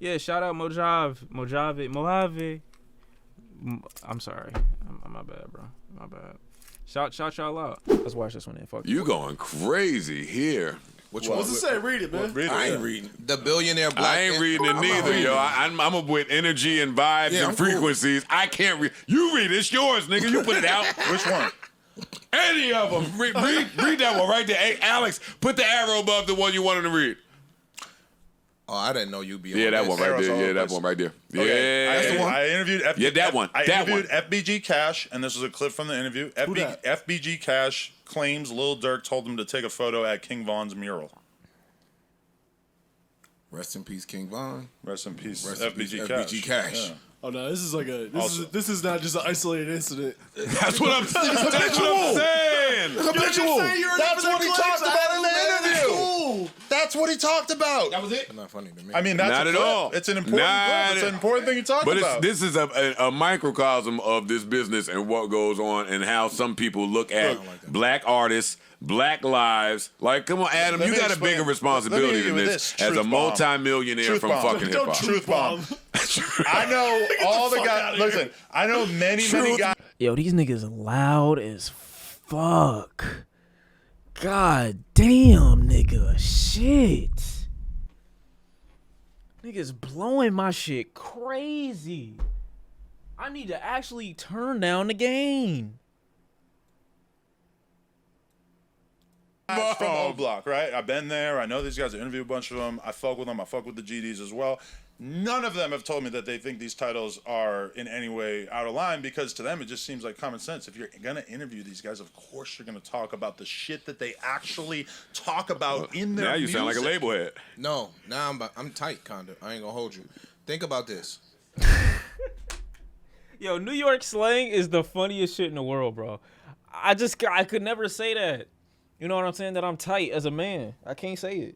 Yeah, shout out Mojave. I'm sorry. My bad, bro. My bad. Shout y'all out. Let's watch this one then. Fuck you going crazy here. Which one? What's it say? Read it, man. I ain't reading. The billionaire black. I ain't reading it neither, yo. I'm with energy and vibes and frequencies. Cool. I can't read. You read it. It's yours, nigga. You put it out. Which one? Any of them. Read that one right there. Hey, Alex, put the arrow above the one you wanted to read. Oh, I didn't know you'd be. Yeah, that one right there. Yeah, that one right there. Okay. Yeah, that's the one. I interviewed. that one. I interviewed FBG Cash, and this is a clip from the interview. FBG Cash claims Lil Durk told him to take a photo at King Von's mural. Rest in peace, King Von. Rest in peace, FBG Cash. FBG Cash. Yeah. Oh no, this is like this is not just an isolated incident. That's what I'm saying. That's what I'm saying. Habitual. That's what he talked about in the interview. That's what he talked about. That was it. That's not funny to me. I mean, that's not at all. It's an important clip. It's an important thing you talk about. But this is a microcosm of this business and what goes on and how some people look at black artists, black lives. Like, come on, Adam, you got a bigger responsibility than this as a multi-millionaire from fucking hip hop. Truth bomb. I know all the guys. Listen, I know many guys. Yo, these niggas loud as fuck. God damn, nigga. Shit. Niggas blowing my shit crazy. I need to actually turn down the gain. From O Block, right? I've been there. I know these guys. I interviewed a bunch of them. I fuck with them. I fuck with the GDs as well. None of them have told me that they think these titles are in any way out of line, because to them it just seems like common sense. If you're gonna interview these guys, of course you're gonna talk about the shit that they actually talk about in their music. Now you sound like a label head. No, now I'm tight, kinda. I ain't gonna hold you. Think about this. Yo, New York slang is the funniest shit in the world, bro. I could never say that. You know what I'm saying? That I'm tight as a man. I can't say it.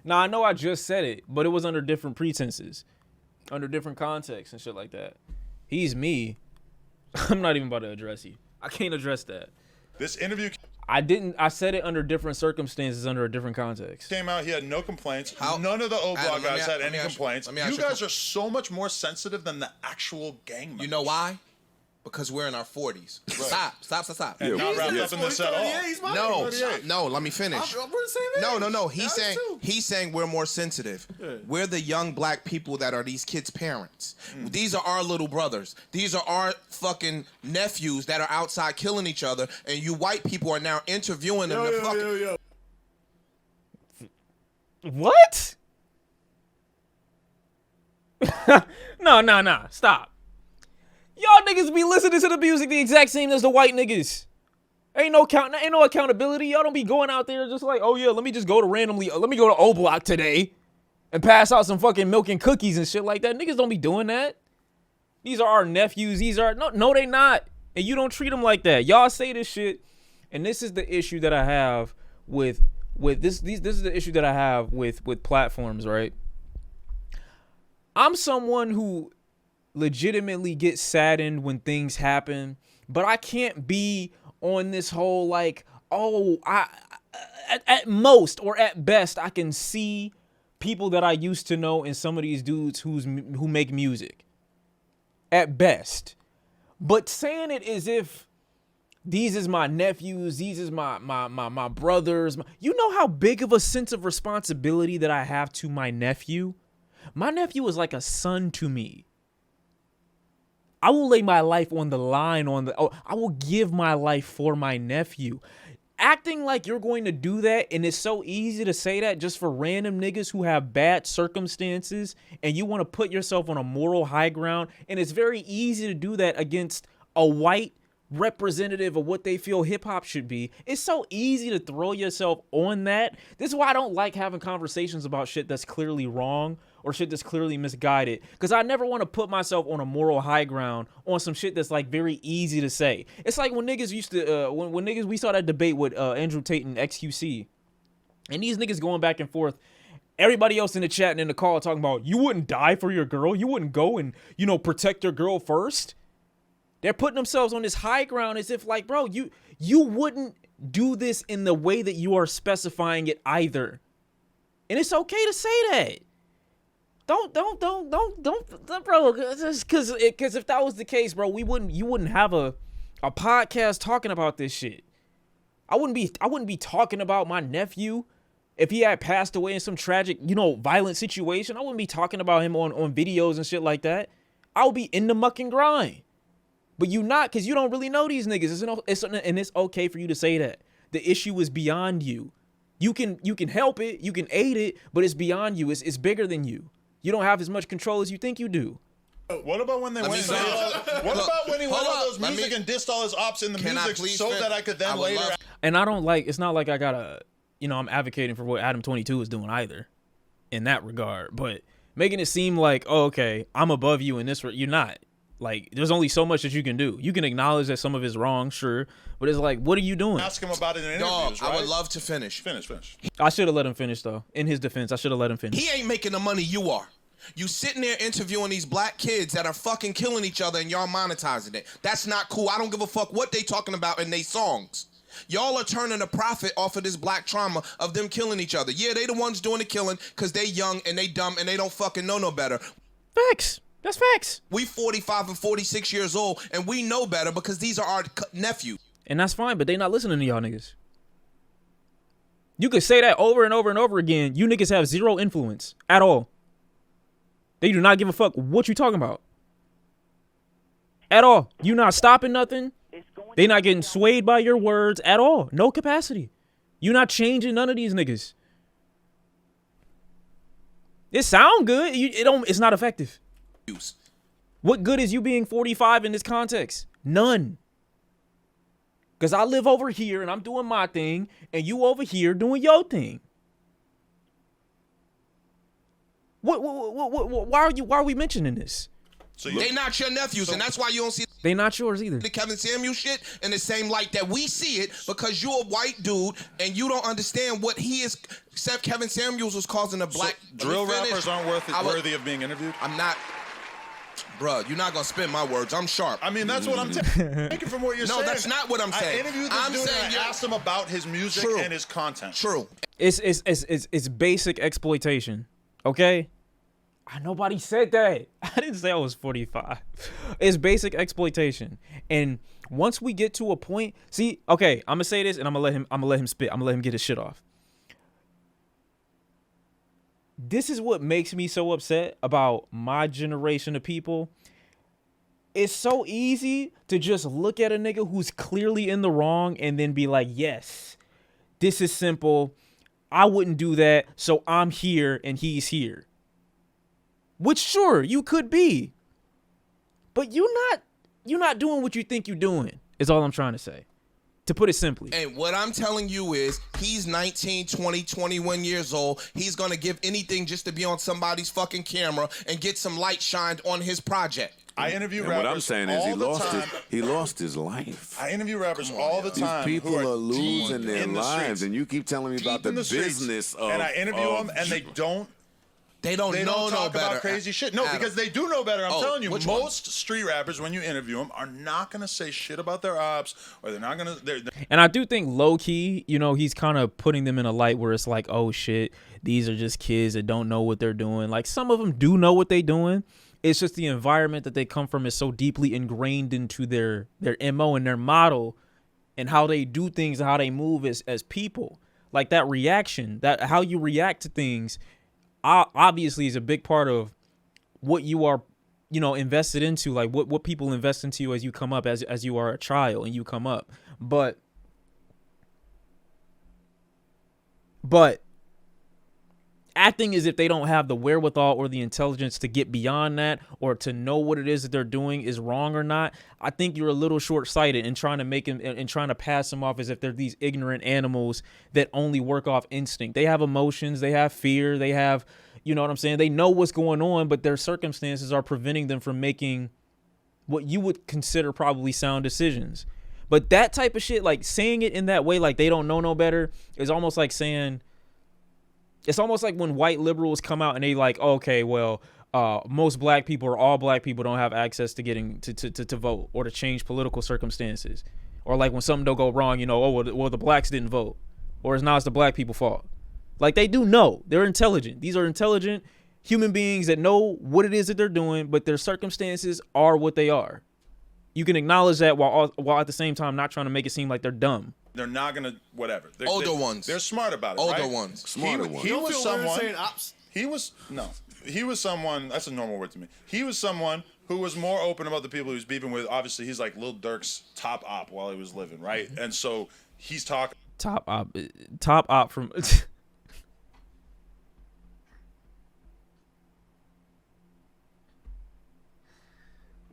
Now, I know I just said it, but it was under different pretenses, under different contexts and shit like that. He's me. I'm not even about to address you. I can't address that. This interview... I said it under different circumstances, under a different context. Came out, he had no complaints. None of the O Block guys had any complaints. You guys are so much more sensitive than the actual gang members. You know why? Because we're in our 40s. Right. Stop. And not wrapped up in this at all. No, let me finish. No. He's saying we're more sensitive. Yeah. We're the young black people that are these kids' parents. These are our little brothers. These are our fucking nephews that are outside killing each other, and you white people are now interviewing them. What? No. Stop. Y'all niggas be listening to the music the exact same as the white niggas. Ain't no accountability. Y'all don't be going out there just like, oh yeah, let me go to O Block today and pass out some fucking milk and cookies and shit like that. Niggas don't be doing that. These are our nephews. No, they not. And you don't treat them like that. Y'all say this shit, and this is the issue that I have with this is the issue that I have with platforms, right? I'm someone who legitimately get saddened when things happen, but I can't be on this whole like, at most or at best I can see people that I used to know in some of these dudes who make music at best. But saying it as if these is my nephews, these is my brothers, you know how big of a sense of responsibility that I have to my nephew? My nephew is like a son to me. I will lay my life on the line I will give my life for my nephew. Acting like you're going to do that, and it's so easy to say that just for random niggas who have bad circumstances, and you want to put yourself on a moral high ground, and it's very easy to do that against a white representative of what they feel hip-hop should be. It's so easy to throw yourself on that. This is why I don't like having conversations about shit that's clearly wrong or shit that's clearly misguided, because I never want to put myself on a moral high ground on some shit that's like very easy to say. It's like when niggas used to when niggas, we saw that debate with Andrew Tate and XQC, and these niggas going back and forth, everybody else in the chat and in the call talking about, you wouldn't die for your girl, you wouldn't go and protect your girl first. They're putting themselves on this high ground as if like, bro, you wouldn't do this in the way that you are specifying it either. And it's okay to say that. don't, bro. Because if that was the case, bro, you wouldn't have a podcast talking about this shit. I wouldn't be talking about my nephew if he had passed away in some tragic, violent situation. I wouldn't be talking about him on videos and shit like that. I would be in the muck and grind. But you not, because you don't really know these niggas. And it's okay for you to say that. The issue is beyond you. You can help it, you can aid it, but it's beyond you. It's bigger than you. You don't have as much control as you think you do. What about when they went? What about when he went on those music and dissed all his ops in the music so that I could then later? And I don't like. It's not like I gotta. I'm advocating for what Adam22 is doing either, in that regard. But making it seem like, oh, okay, I'm above you in this. You're not. Like, there's only so much that you can do. You can acknowledge that some of it's wrong, sure, but it's like, what are you doing? Ask him about it in interviews, right? I would love to finish. Finish. I should have let him finish, though. In his defense, I should have let him finish. He ain't making the money you are. You sitting there interviewing these black kids that are fucking killing each other and y'all monetizing it. That's not cool. I don't give a fuck what they talking about in they songs. Y'all are turning a profit off of this black trauma of them killing each other. Yeah, they the ones doing the killing because they young and they dumb and they don't fucking know no better. Facts. That's facts. We 45 and 46 years old, and we know better because these are our nephews. And that's fine, but they not listening to y'all niggas. You could say that over and over and over again. You niggas have zero influence at all. They do not give a fuck what you talking about. At all. You not stopping nothing. They not getting swayed by your words at all. No capacity. You not changing none of these niggas. It sound good. It's not effective. What good is you being 45 in this context? None. Because I live over here and I'm doing my thing and you over here doing your thing. Why are we mentioning this? So they not your nephews, and that's why you don't see they not yours either. The Kevin Samuels shit in the same light that we see it, because you're a white dude and you don't understand what he is. Except Kevin Samuels was causing a black drill rappers aren't worthy of being interviewed. I'm not. Bruh, you're not gonna spin my words. I'm sharp. I mean, that's what I'm taking from what you're saying. No, that's not what I'm saying. I interviewed this dude and I asked him about his music and his content. True. It's basic exploitation. Okay? Nobody said that. I didn't say I was 45. It's basic exploitation. And once we get to a point, see, okay, I'm gonna say this and I'm gonna let him spit. I'm gonna let him get his shit off. This is what makes me so upset about my generation of people. It's so easy to just look at a nigga who's clearly in the wrong and then be like, yes, this is simple. I wouldn't do that, so I'm here and he's here. Which, sure, you could be. But you're not doing what you think you're doing, is all I'm trying to say. To put it simply. And what I'm telling you is, he's 19, 20, 21 years old. He's going to give anything just to be on somebody's fucking camera and get some light shined on his project. I interview rappers. What I'm saying is he lost his life. I interview rappers all the time. These people are losing their lives, and you keep telling me about the business of. And I interview them, and they don't know talk no better. About crazy shit. No, because they do know better. I'm telling you, most one? Street rappers, when you interview them, are not gonna say shit about their ops, or they're not gonna. And I do think low key, he's kind of putting them in a light where it's like, oh shit, these are just kids that don't know what they're doing. Like, some of them do know what they're doing. It's just the environment that they come from is so deeply ingrained into their MO and their model and how they do things and how they move as people. Like, that reaction, that how you react to things, obviously is a big part of what you are, invested into, like what people invest into you as you come up, as you are a child and you come up. But acting as if they don't have the wherewithal or the intelligence to get beyond that or to know what it is that they're doing is wrong or not, I think you're a little short-sighted in trying to make them and trying to pass them off as if they're these ignorant animals that only work off instinct. They have emotions, they have fear, they have, you know what I'm saying? They know what's going on, but their circumstances are preventing them from making what you would consider probably sound decisions. But that type of shit, like saying it in that way, like they don't know no better, is almost like saying, it's almost like when white liberals come out and they like, okay, well, most black people or all black people don't have access to getting to vote or to change political circumstances. Or like when something don't go wrong, well, the blacks didn't vote. Or it's the black people's fault. Like, they do know. They're intelligent. These are intelligent, human beings that know what it is that they're doing, but their circumstances are what they are. You can acknowledge that while at the same time not trying to make it seem like they're dumb. They're not gonna whatever. Older ones. They're smart about it. Older right? ones. Smarter ones. He was someone. He was someone. That's a normal word to me. He was someone who was more open about the people he was beefing with. Obviously, he's like Lil Durk's top op while he was living, right? And so he's talking. Top op from.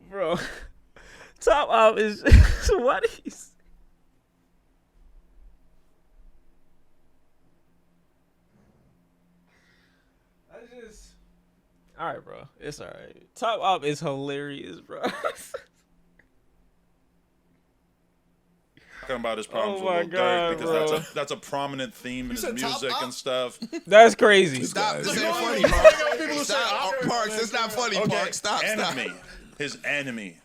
Bro, top op is what is. All right, bro. It's all right. Top op is hilarious, bro. Talking about his problems with Lil Durk because that's a prominent theme in his music and stuff. That's crazy. Stop. This ain't funny, Parks. Stop, Parks. It's not funny, Parks. Stop. Enemy. His enemy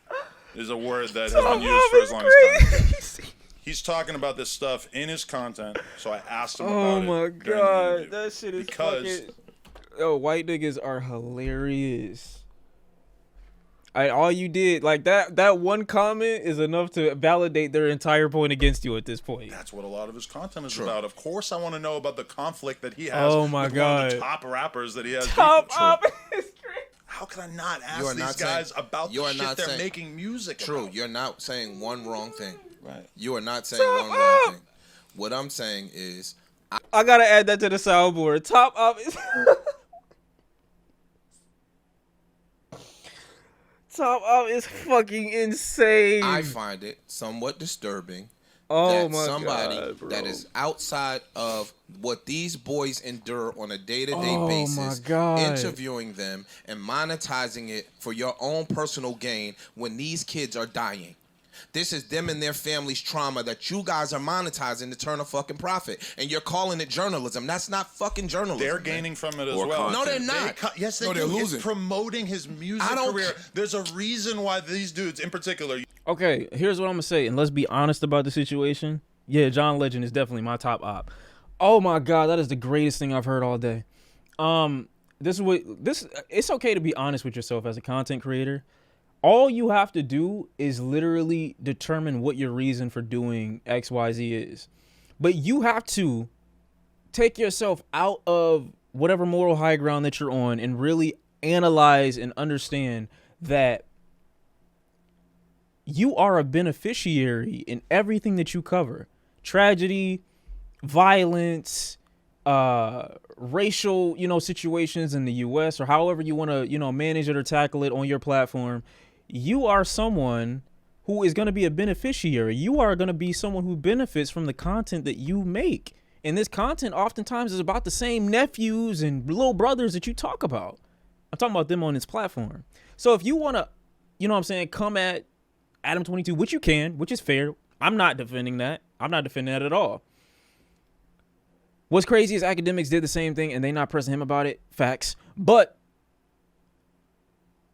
is a word that has been used for as long as time. He's talking about this stuff in his content, so I asked him about it. Oh my god, that shit is fucking. Oh, white niggas are hilarious. All you did, like that one comment is enough to validate their entire point against you at this point. That's what a lot of his content is about. Of course, I want to know about the conflict that he has with one of the top rappers that he has. Top op is How can I not ask these guys about the shit they're making music about? True, you're not saying one wrong thing. Right. You are not saying one wrong thing. What I'm saying is... I gotta add that to the soundboard. Top op is... Top op is fucking insane. I find it somewhat disturbing that somebody God, bro. that is outside of what these boys endure on a day-to-day Oh basis, my God. interviewing them and monetizing it for your own personal gain when these kids are dying. This is them and their family's trauma that you guys are monetizing to turn a fucking profit. And you're calling it journalism. That's not fucking journalism. They're gaining from it as Or well. No, they're not. Yes, they do. They're losing. It's promoting his music career. There's a reason why these dudes in particular... Okay, here's what I'm gonna say, and let's be honest about the situation. Yeah, John Legend is definitely my top op. Oh my god, that is the greatest thing I've heard all day. It's okay to be honest with yourself as a content creator. All you have to do is literally determine what your reason for doing XYZ is. But you have to take yourself out of whatever moral high ground that you're on and really analyze and understand that you are a beneficiary in everything that you cover. Tragedy, violence, racial, situations in the US, or however you want to, manage it or tackle it on your platform. You are someone who is going to be a beneficiary. You are going to be someone who benefits from the content that you make. And this content oftentimes is about the same nephews and little brothers that you talk about. I'm talking about them on this platform. So if you want to, come at Adam22, which you can, which is fair. I'm not defending that. I'm not defending that at all. What's crazy is academics did the same thing and they not pressing him about it. Facts. But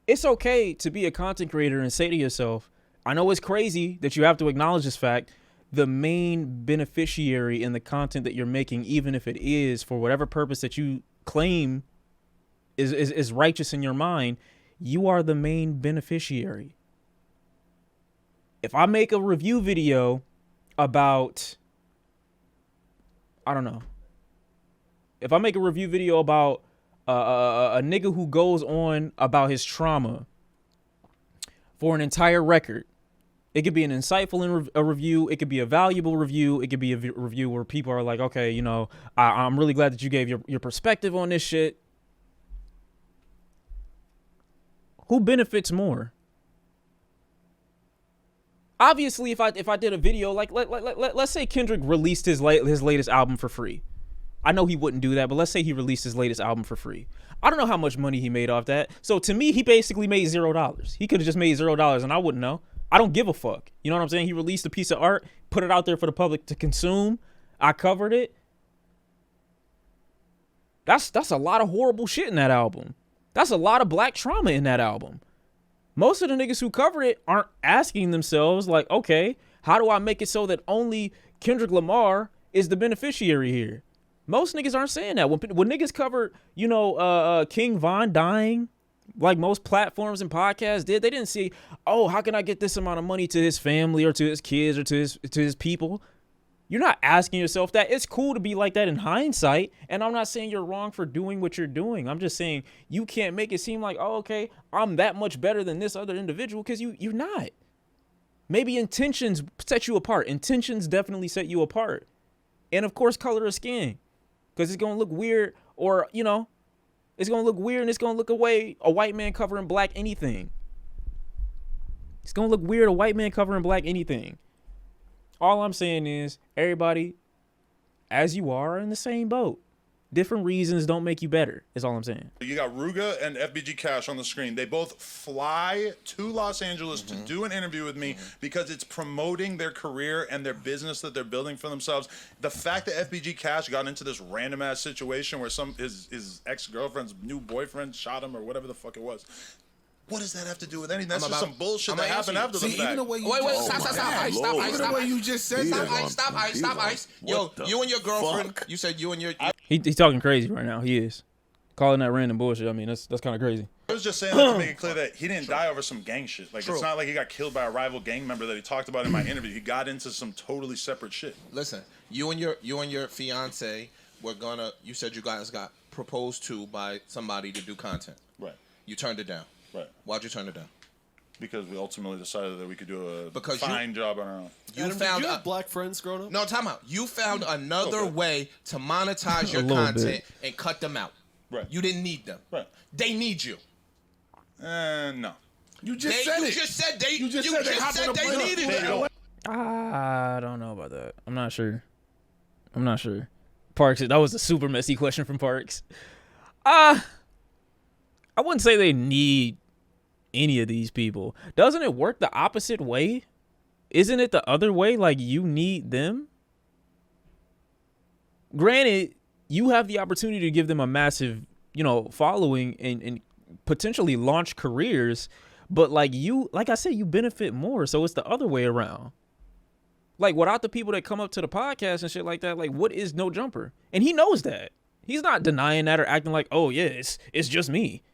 it's okay to be a content creator and say to yourself, I know it's crazy that you have to acknowledge this fact. The main beneficiary in the content that you're making, even if it is for whatever purpose that you claim is righteous in your mind, you are the main beneficiary. If I make a review video about, I don't know. If I make a review video about a nigga who goes on about his trauma for an entire record, it could be an insightful review. It could be a valuable review. It could be a review where people are like, okay, I'm really glad that you gave your perspective on this shit. Who benefits more? Obviously, if I did a video, like let's say Kendrick released his latest album for free. I know he wouldn't do that, but let's say he released his latest album for free. I don't know how much money he made off that. So to me, he basically made $0. He could have just made $0 and I wouldn't know. I don't give a fuck. You know what I'm saying? He released a piece of art, put it out there for the public to consume. I covered it. That's a lot of horrible shit in that album. That's a lot of black trauma in that album. Most of the niggas who cover it aren't asking themselves like, okay, how do I make it so that only Kendrick Lamar is the beneficiary here? Most niggas aren't saying that. When niggas cover, King Von dying, like most platforms and podcasts did, they didn't see, oh, how can I get this amount of money to his family or to his kids or to his people? You're not asking yourself that. It's cool to be like that in hindsight, and I'm not saying you're wrong for doing what you're doing. I'm just saying you can't make it seem like, oh, okay, I'm that much better than this other individual, because you're not. Maybe intentions set you apart. Intentions definitely set you apart. And, of course, color of skin, because it's going to look weird, or, it's going to look weird and it's going to look away a white man covering black anything. It's going to look weird a white man covering black anything. All I'm saying is everybody, as you are, in the same boat. Different reasons don't make you better, is all I'm saying. You got Ruga and FBG Cash on the screen. They both fly to Los Angeles to do an interview with me because it's promoting their career and their business that they're building for themselves. The fact that FBG Cash got into this random ass situation where his ex-girlfriend's new boyfriend shot him or whatever the fuck it was. What does that have to do with anything? That's just some bullshit that happened after the fact. Wait, stop, Ice. You just said stop, Ice. Yo, you and your girlfriend, you said you and your... He's talking crazy right now. He is. Calling that random bullshit. I mean, that's kind of crazy. I was just saying that to make it clear that he didn't die over some gang shit. Like, it's not like he got killed by a rival gang member that he talked about in my interview. He got into some totally separate shit. Listen, you and your fiance were gonna... You said you guys got proposed to by somebody to do content. Right. You turned it down. Right. Why'd you turn it down? Because we ultimately decided that we could do a Because fine job on our own. Adam, did you have black friends growing up? No, time out. You found another way to monetize your content and cut them out. Right. You didn't need them. Right. They need you. No. You just said they needed you. I don't know about that. I'm not sure. Parks, that was a super messy question from Parks. I wouldn't say they need any of these people. Doesn't it work the opposite way? Isn't it the other way? Like, you need them? Granted, you have the opportunity to give them a massive, following and potentially launch careers. But like I said, you benefit more. So it's the other way around. Like, without the people that come up to the podcast and shit like that, like, what is No Jumper? And he knows that. He's not denying that or acting like, oh yeah, it's just me.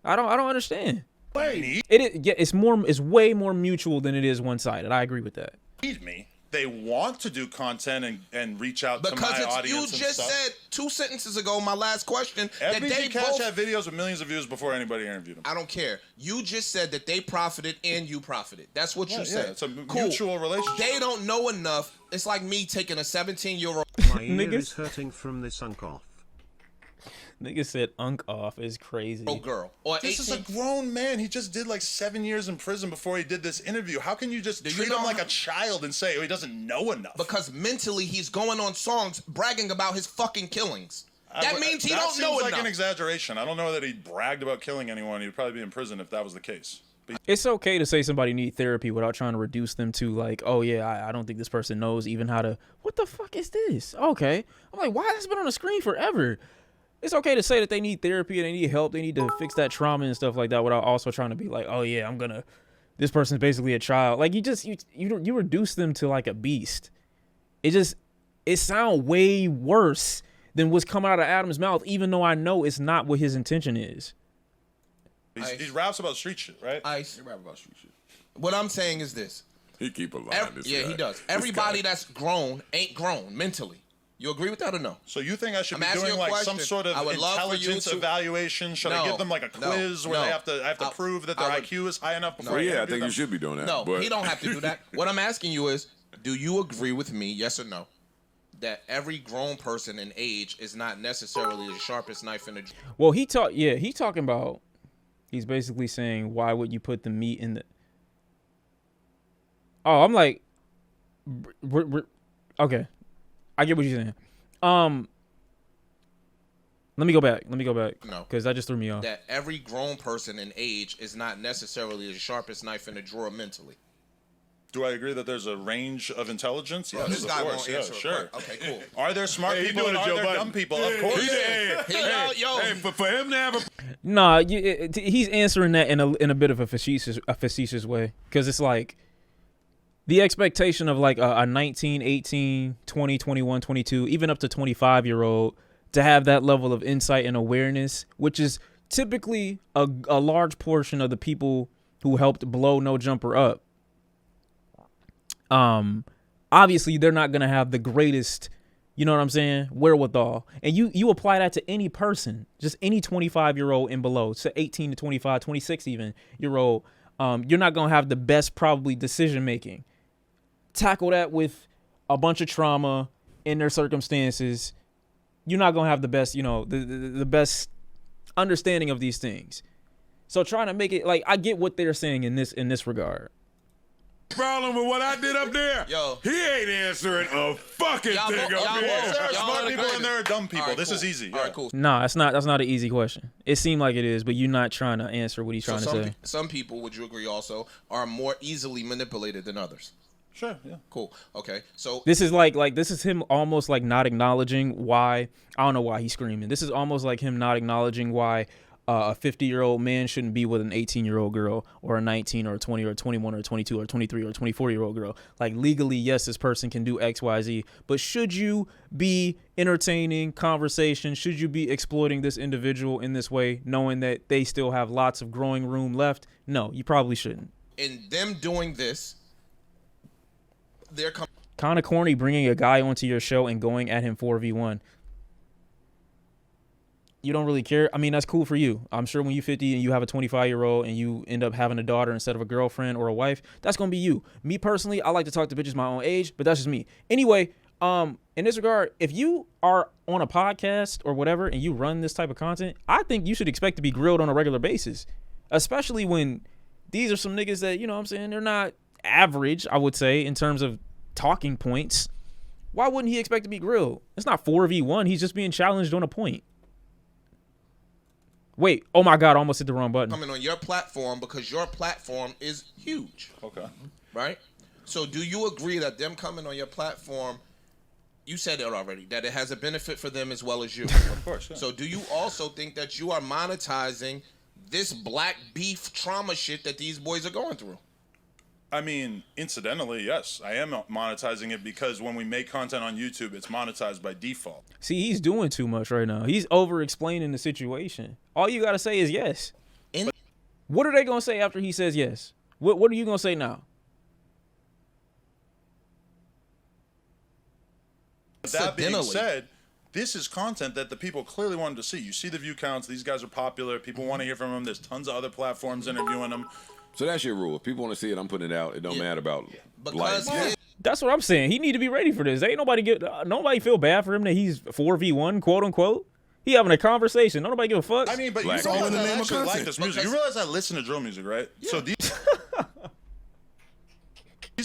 I don't understand. It's way more mutual than it is one-sided. I agree with that. Need me. They want to do content and reach out to my audience. Because you just said 2 sentences ago, my last question, that they Cash had videos with millions of views before anybody interviewed them. I don't care. You just said that they profited and you profited. That's what you said. Yeah, it's a mutual relationship. They don't know enough. It's like me taking a 17-year-old. My ear is hurting from this unk off. Nigga said unk off is crazy. Oh, girl. Or this is a grown man. He just did like 7 years in prison before he did this interview. How can you just treat him like a child and say, oh, he doesn't know enough? Because mentally he's going on songs bragging about his fucking killings. That means he don't know enough. That seems like an exaggeration. I don't know that he bragged about killing anyone. He'd probably be in prison if that was the case. It's okay to say somebody need therapy without trying to reduce them to like, oh yeah, I don't think this person knows even how to, what the fuck is this? Okay. I'm like, why has it been on the screen forever? It's okay to say that they need therapy and they need help. They need to fix that trauma and stuff like that without also trying to be like, oh yeah, this person's basically a child. Like, you reduce them to like a beast. It sounds way worse than what's coming out of Adam's mouth, even though I know it's not what his intention is. He raps about street shit, right? He rap about street shit. What I'm saying is this. He keep a line. He does. Everybody that's grown ain't grown mentally. You agree with that or no? So you think I should be doing like some sort of intelligence evaluation? Should I give them like a quiz where I have to prove that their IQ is high enough before I interview them? I think you should be doing that. No, he don't have to do that. What I'm asking you is, do you agree with me, yes or no, that every grown person in age is not necessarily the sharpest knife in the... Well, he talking about, he's basically saying, why would you put the meat in the... Oh, I'm like, okay. I get what you're saying. Let me go back. No. Because that just threw me off. That every grown person in age is not necessarily the sharpest knife in the drawer mentally. Do I agree that there's a range of intelligence? Yes, this guy won't answer. Sure. Okay, cool. Are there smart people and are there dumb people? Of course. For him to have a... Nah, he's answering that in a bit of a facetious way. Because it's like, the expectation of like a 19, 18, 20, 21, 22, even up to 25-year-old to have that level of insight and awareness, which is typically a large portion of the people who helped blow No Jumper up. Obviously they're not going to have the greatest, you know what I'm saying, wherewithal. And you apply that to any person, just any 25-year-old and below, so 18 to 25, 26 even year old. You're not going to have the best probably decision making. Tackle that with a bunch of trauma in their circumstances. You're not going to have the best, the best understanding of these things. So trying to make it like, I get what they're saying in this regard. Problem with what I did up there. Yo, he ain't answering a fucking thing up here. There are smart people and there are dumb people. Right, this cool. is easy. All right, cool. No, that's not an easy question. It seemed like it is, but you're not trying to answer what he's trying to say. Some people, would you agree also, are more easily manipulated than others? Sure, yeah. Cool. Okay. So This is like this is him almost like not acknowledging why. I don't know why he's screaming. This is almost like him not acknowledging why a 50-year-old man shouldn't be with an 18-year-old girl, or a 19 or a 20 or a 21 or a 22 or a 23 or a 24-year-old girl. Like, legally, yes, this person can do X, Y, Z, but should you be entertaining conversation? Should you be exploiting this individual in this way, knowing that they still have lots of growing room left? No, you probably shouldn't. in them doing this, they're coming. Kind of corny bringing a guy onto your show and going at him 4v1. You don't really care. I mean, that's cool for you. I'm sure when you're 50 and you have a 25-year-old and you end up having a daughter instead of a girlfriend or a wife, that's going to be you. Me personally, I like to talk to bitches my own age, but that's just me. Anyway, in this regard, if you are on a podcast or whatever and you run this type of content, I think you should expect to be grilled on a regular basis, especially when these are some niggas that, you know what I'm saying, they're not average, I would say, in terms of talking points. Why wouldn't he expect to be grilled? It's not 4v1. He's just being challenged on a point. Wait, oh my God, I almost hit the wrong button. Coming on your platform because your platform is huge. Okay. Right? So do you agree that them coming on your platform, you said it already, that it has a benefit for them as well as you? Of course. Yeah. So do you also think that you are monetizing this black beef trauma shit that these boys are going through? I mean, incidentally, yes, I am monetizing it because when we make content on YouTube, it's monetized by default. See, he's doing too much right now. He's over-explaining the situation. All you got to say is yes. What are they going to say after he says yes? What are you going to say now? That being said, this is content that the people clearly wanted to see. You see the view counts. These guys are popular. People want to hear from them. There's tons of other platforms interviewing them. So that's your rule. If people want to see it, I'm putting it out. It don't matter about Because life. That's what I'm saying. He need to be ready for this. Ain't nobody feel bad for him that he's 4v1, quote unquote. He having a conversation. Don't nobody give a fuck. I mean, but Black you realize all in the I name of actually like content. this music. You realize I listen to drill music, right? Yeah. So these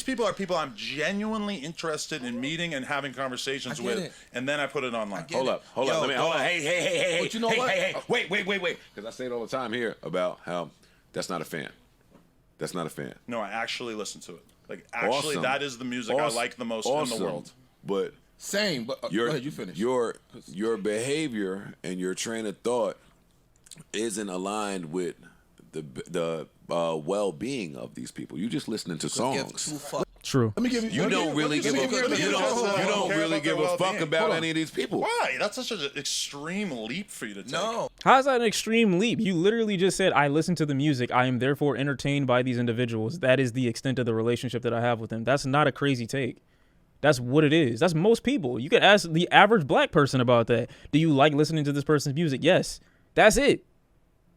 people are people I'm genuinely interested in meeting and having conversations with, it. and then I put it online. Hold up. Yo, Hold on. dog. Hey. But you know what? Hey. Wait. Because I say it all the time here about how that's not a fan. That's not a fan. No, I actually listen to it. Like, actually, Awesome. that is the music I like the most in the world. But Same, but go ahead, you finish. your behavior and your train of thought isn't aligned with the well-being of these people. You just listening to songs. True. Let me give you. You don't really give a fuck about any of these people. Why? That's such an extreme leap for you to take. No. How's that an extreme leap? You literally just said, I listen to the music. I am therefore entertained by these individuals. That is the extent of the relationship that I have with them. That's not a crazy take. That's what it is. That's most people. You could ask the average black person about that. Do you like listening to this person's music? Yes. That's it.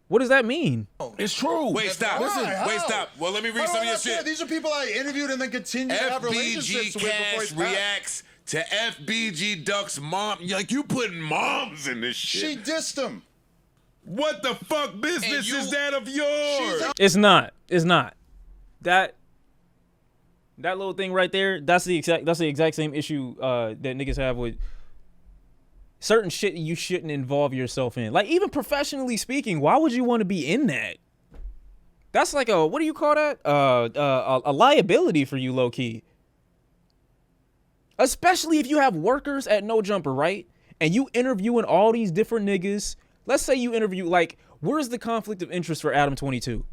What does that mean? It's true. Wait, stop. Why? Stop. Well, let me read some of your shit. These are people I interviewed and then continue to have relationships with before Cash he passed. reacts to FBG Duck's mom. Like, you putting moms in this shit. She dissed him. What the fuck business is that of yours? It's not. It's not. That little thing right there, that's the exact same issue that niggas have with certain shit you shouldn't involve yourself in. Like, even professionally speaking, why would you want to be in that? That's like what do you call that? A liability for you, low key. Especially if you have workers at No Jumper, right? And you interviewing all these different niggas. Let's say you interview, like, where's the conflict of interest for Adam22?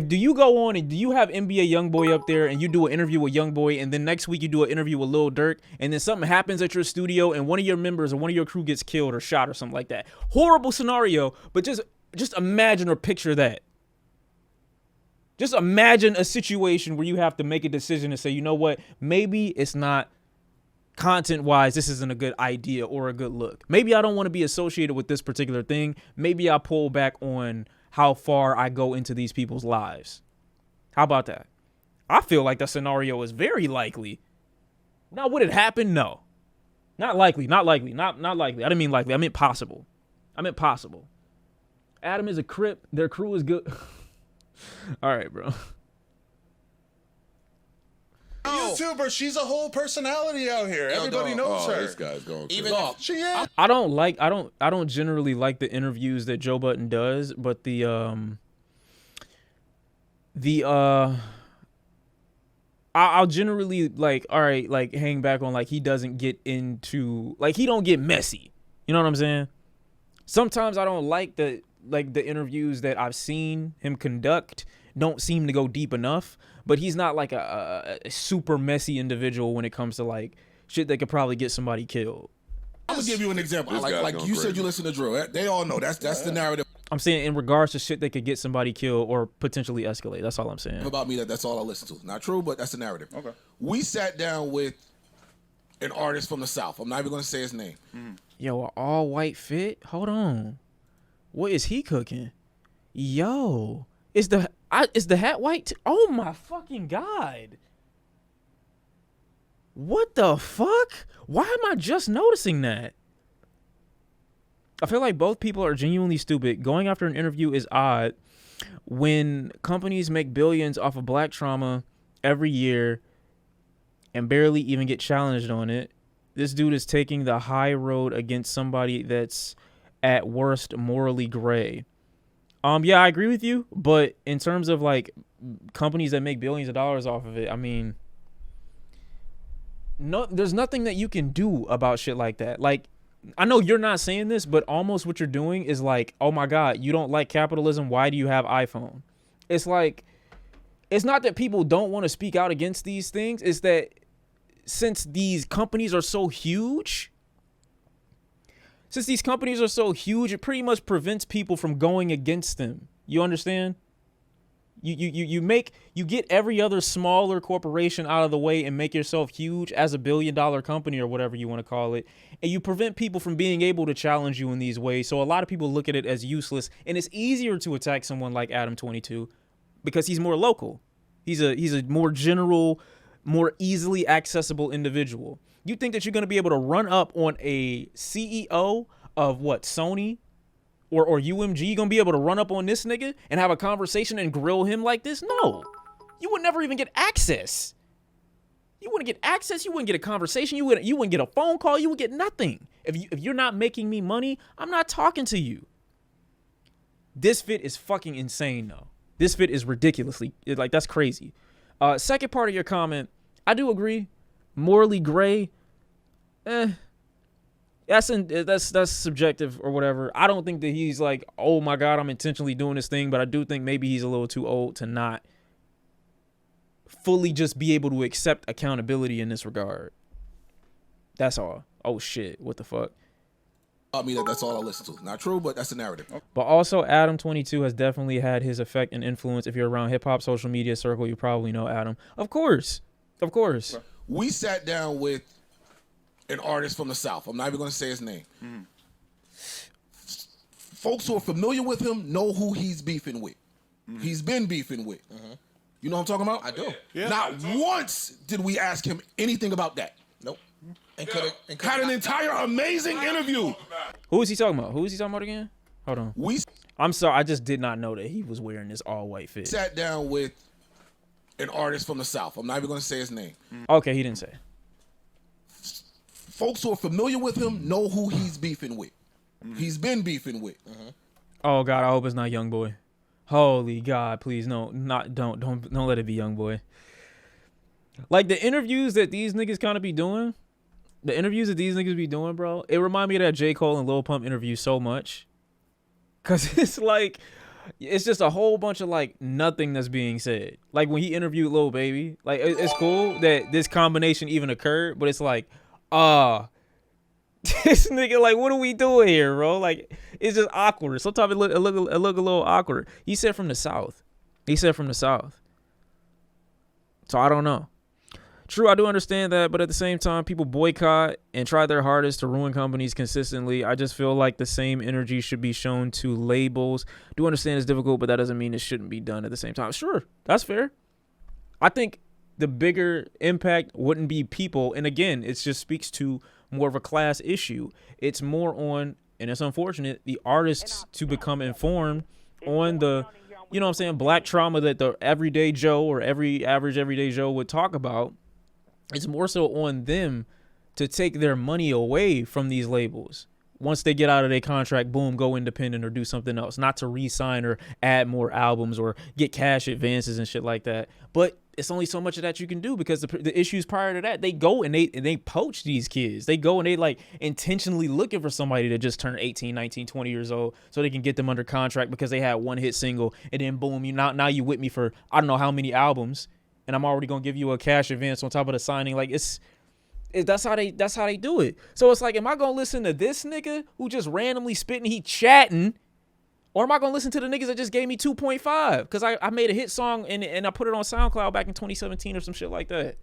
do you go on and do you have NBA YoungBoy up there and you do an interview with YoungBoy and then next week you do an interview with Lil Durk and then something happens at your studio and one of your members or one of your crew gets killed or shot or something like that? Horrible scenario, but just imagine or picture that. Just imagine a situation where you have to make a decision and say, you know what, maybe it's not content-wise, this isn't a good idea or a good look. Maybe I don't want to be associated with this particular thing. Maybe I pull back on how far I go into these people's lives. How about that? I feel like the scenario is very likely. Now, would it happen? No. Not likely. Not likely. Not likely. I didn't mean likely. I meant possible. Adam is a Crip. Their crew is good. All right, bro. YouTuber, she's a whole personality out here. Everybody knows her. This guy's going crazy. Even if She is. I don't generally like the interviews that Joe Budden does, but I'll generally like, all right, like hang back on like he doesn't get into like he don't get messy. You know what I'm saying? Sometimes I don't like the interviews that I've seen him conduct don't seem to go deep enough, but he's not like a super messy individual when it comes to like shit that could probably get somebody killed. I'm gonna give you an example. Like you said, you listen to Drill. They all know that's the narrative. I'm saying in regards to shit that could get somebody killed or potentially escalate. That's all I'm saying. About me, that's all I listen to. Not true, but that's the narrative. Okay. We sat down with an artist from the South. I'm not even gonna say his name. Yo, an all white fit? Hold on. What is he cooking? Yo, is the hat white? Oh my fucking God. What the fuck? Why am I just noticing that? I feel like both people are genuinely stupid. Going after an interview is odd when companies make billions off of black trauma every year and barely even get challenged on it. This dude is taking the high road against somebody that's at worst morally gray. Yeah, I agree with you, but in terms of like companies that make billions of dollars off of it, I mean, no, there's nothing that you can do about shit like that. Like, I know you're not saying this, but almost what you're doing is like, oh my God, you don't like capitalism. Why do you have iPhone? It's like, it's not that people don't want to speak out against these things. It's that since these companies are so huge, it pretty much prevents people from going against them. You understand? You get every other smaller corporation out of the way and make yourself huge as a $1 billion company or whatever you want to call it. And you prevent people from being able to challenge you in these ways. So a lot of people look at it as useless, and it's easier to attack someone like Adam22 because he's more local. He's a more general, more easily accessible individual. You think that you're going to be able to run up on a CEO of what, Sony or UMG? You going to be able to run up on this nigga and have a conversation and grill him like this? No. You would never even get access. You wouldn't get access. You wouldn't get a conversation. You wouldn't get a phone call. You would get nothing. If you're not making me money, I'm not talking to you. This fit is fucking insane, though. This fit is ridiculously, like, that's crazy. Second part of your comment, I do agree. Morally gray, that's subjective or whatever. I don't think that he's like, oh my God, I'm intentionally doing this thing, but I do think maybe he's a little too old to not fully just be able to accept accountability in this regard. That's all. Oh shit, what the fuck? About me, that's all I listen to. Not true, but that's the narrative. But also, Adam22 has definitely had his effect and influence. If you're around hip hop social media circle, you probably know Adam. Of course. We sat down with an artist from the South. I'm not even going to say his name. Folks who are familiar with him know who he's beefing with. He's been beefing with. You know what I'm talking about? I do. Yeah. Not once did we ask him anything about that. Nope. And had an entire amazing interview. Who is he talking about? Who is he talking about again? Hold on. I'm sorry, I just did not know that he was wearing this all white fit. Sat down with an artist from the South. I'm not even going to say his name. Okay, he didn't say. Folks who are familiar with him know who he's beefing with. He's been beefing with. Oh God, I hope it's not Young Boy. Holy God, please don't let it be Young Boy. Like the interviews that these niggas kind of be doing, bro, it remind me of that J. Cole and Lil Pump interview so much. Cause it's like It's just a whole bunch of like nothing that's being said. Like when he interviewed Lil Baby, like it's cool that this combination even occurred, but it's like, this nigga, like, what are we doing here, bro? Like, it's just awkward. Sometimes it look a little awkward. He said from the South. So I don't know. True, I do understand that, but at the same time, people boycott and try their hardest to ruin companies consistently. I just feel like the same energy should be shown to labels. Do understand it's difficult, but that doesn't mean it shouldn't be done at the same time. Sure, that's fair. I think the bigger impact wouldn't be people, and again, it just speaks to more of a class issue. It's more on, and it's unfortunate, the artists to become informed on the, you know what I'm saying, black trauma that the everyday Joe or every average everyday Joe would talk about. It's more so on them to take their money away from these labels. Once they get out of their contract, boom, go independent or do something else. Not to re-sign or add more albums or get cash advances and shit like that. But it's only so much of that you can do because the issues prior to that, they go and they poach these kids. They go and they like intentionally looking for somebody to just turn 18, 19, 20 years old so they can get them under contract because they had one hit single. And then boom, now you with me for I don't know how many albums. And I'm already gonna give you a cash advance on top of the signing. Like that's how they do it. So it's like, am I gonna listen to this nigga who just randomly spitting, he chatting, or am I gonna listen to the niggas that just gave me 2.5 because I made a hit song and I put it on SoundCloud back in 2017 or some shit like that.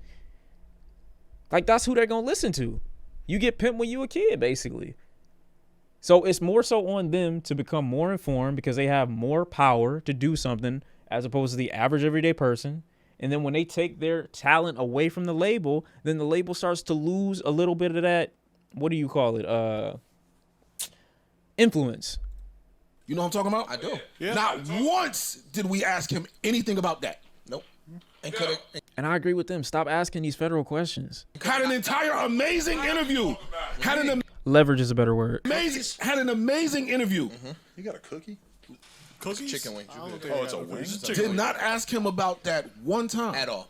Like that's who they're gonna listen to. You get pimped when you a kid, basically. So it's more so on them to become more informed because they have more power to do something as opposed to the average everyday person. And then when they take their talent away from the label, then the label starts to lose a little bit of that, what do you call it? Influence. You know what I'm talking about? I do. Yeah. Not once did we ask him anything about that. Nope. And I agree with them. Stop asking these federal questions. Had an entire amazing interview. Leverage is a better word. Had an amazing interview. Mm-hmm. You got a cookie? Cookies? Chicken wings. Oh, it's a wing. Did not ask him about that one time. At all.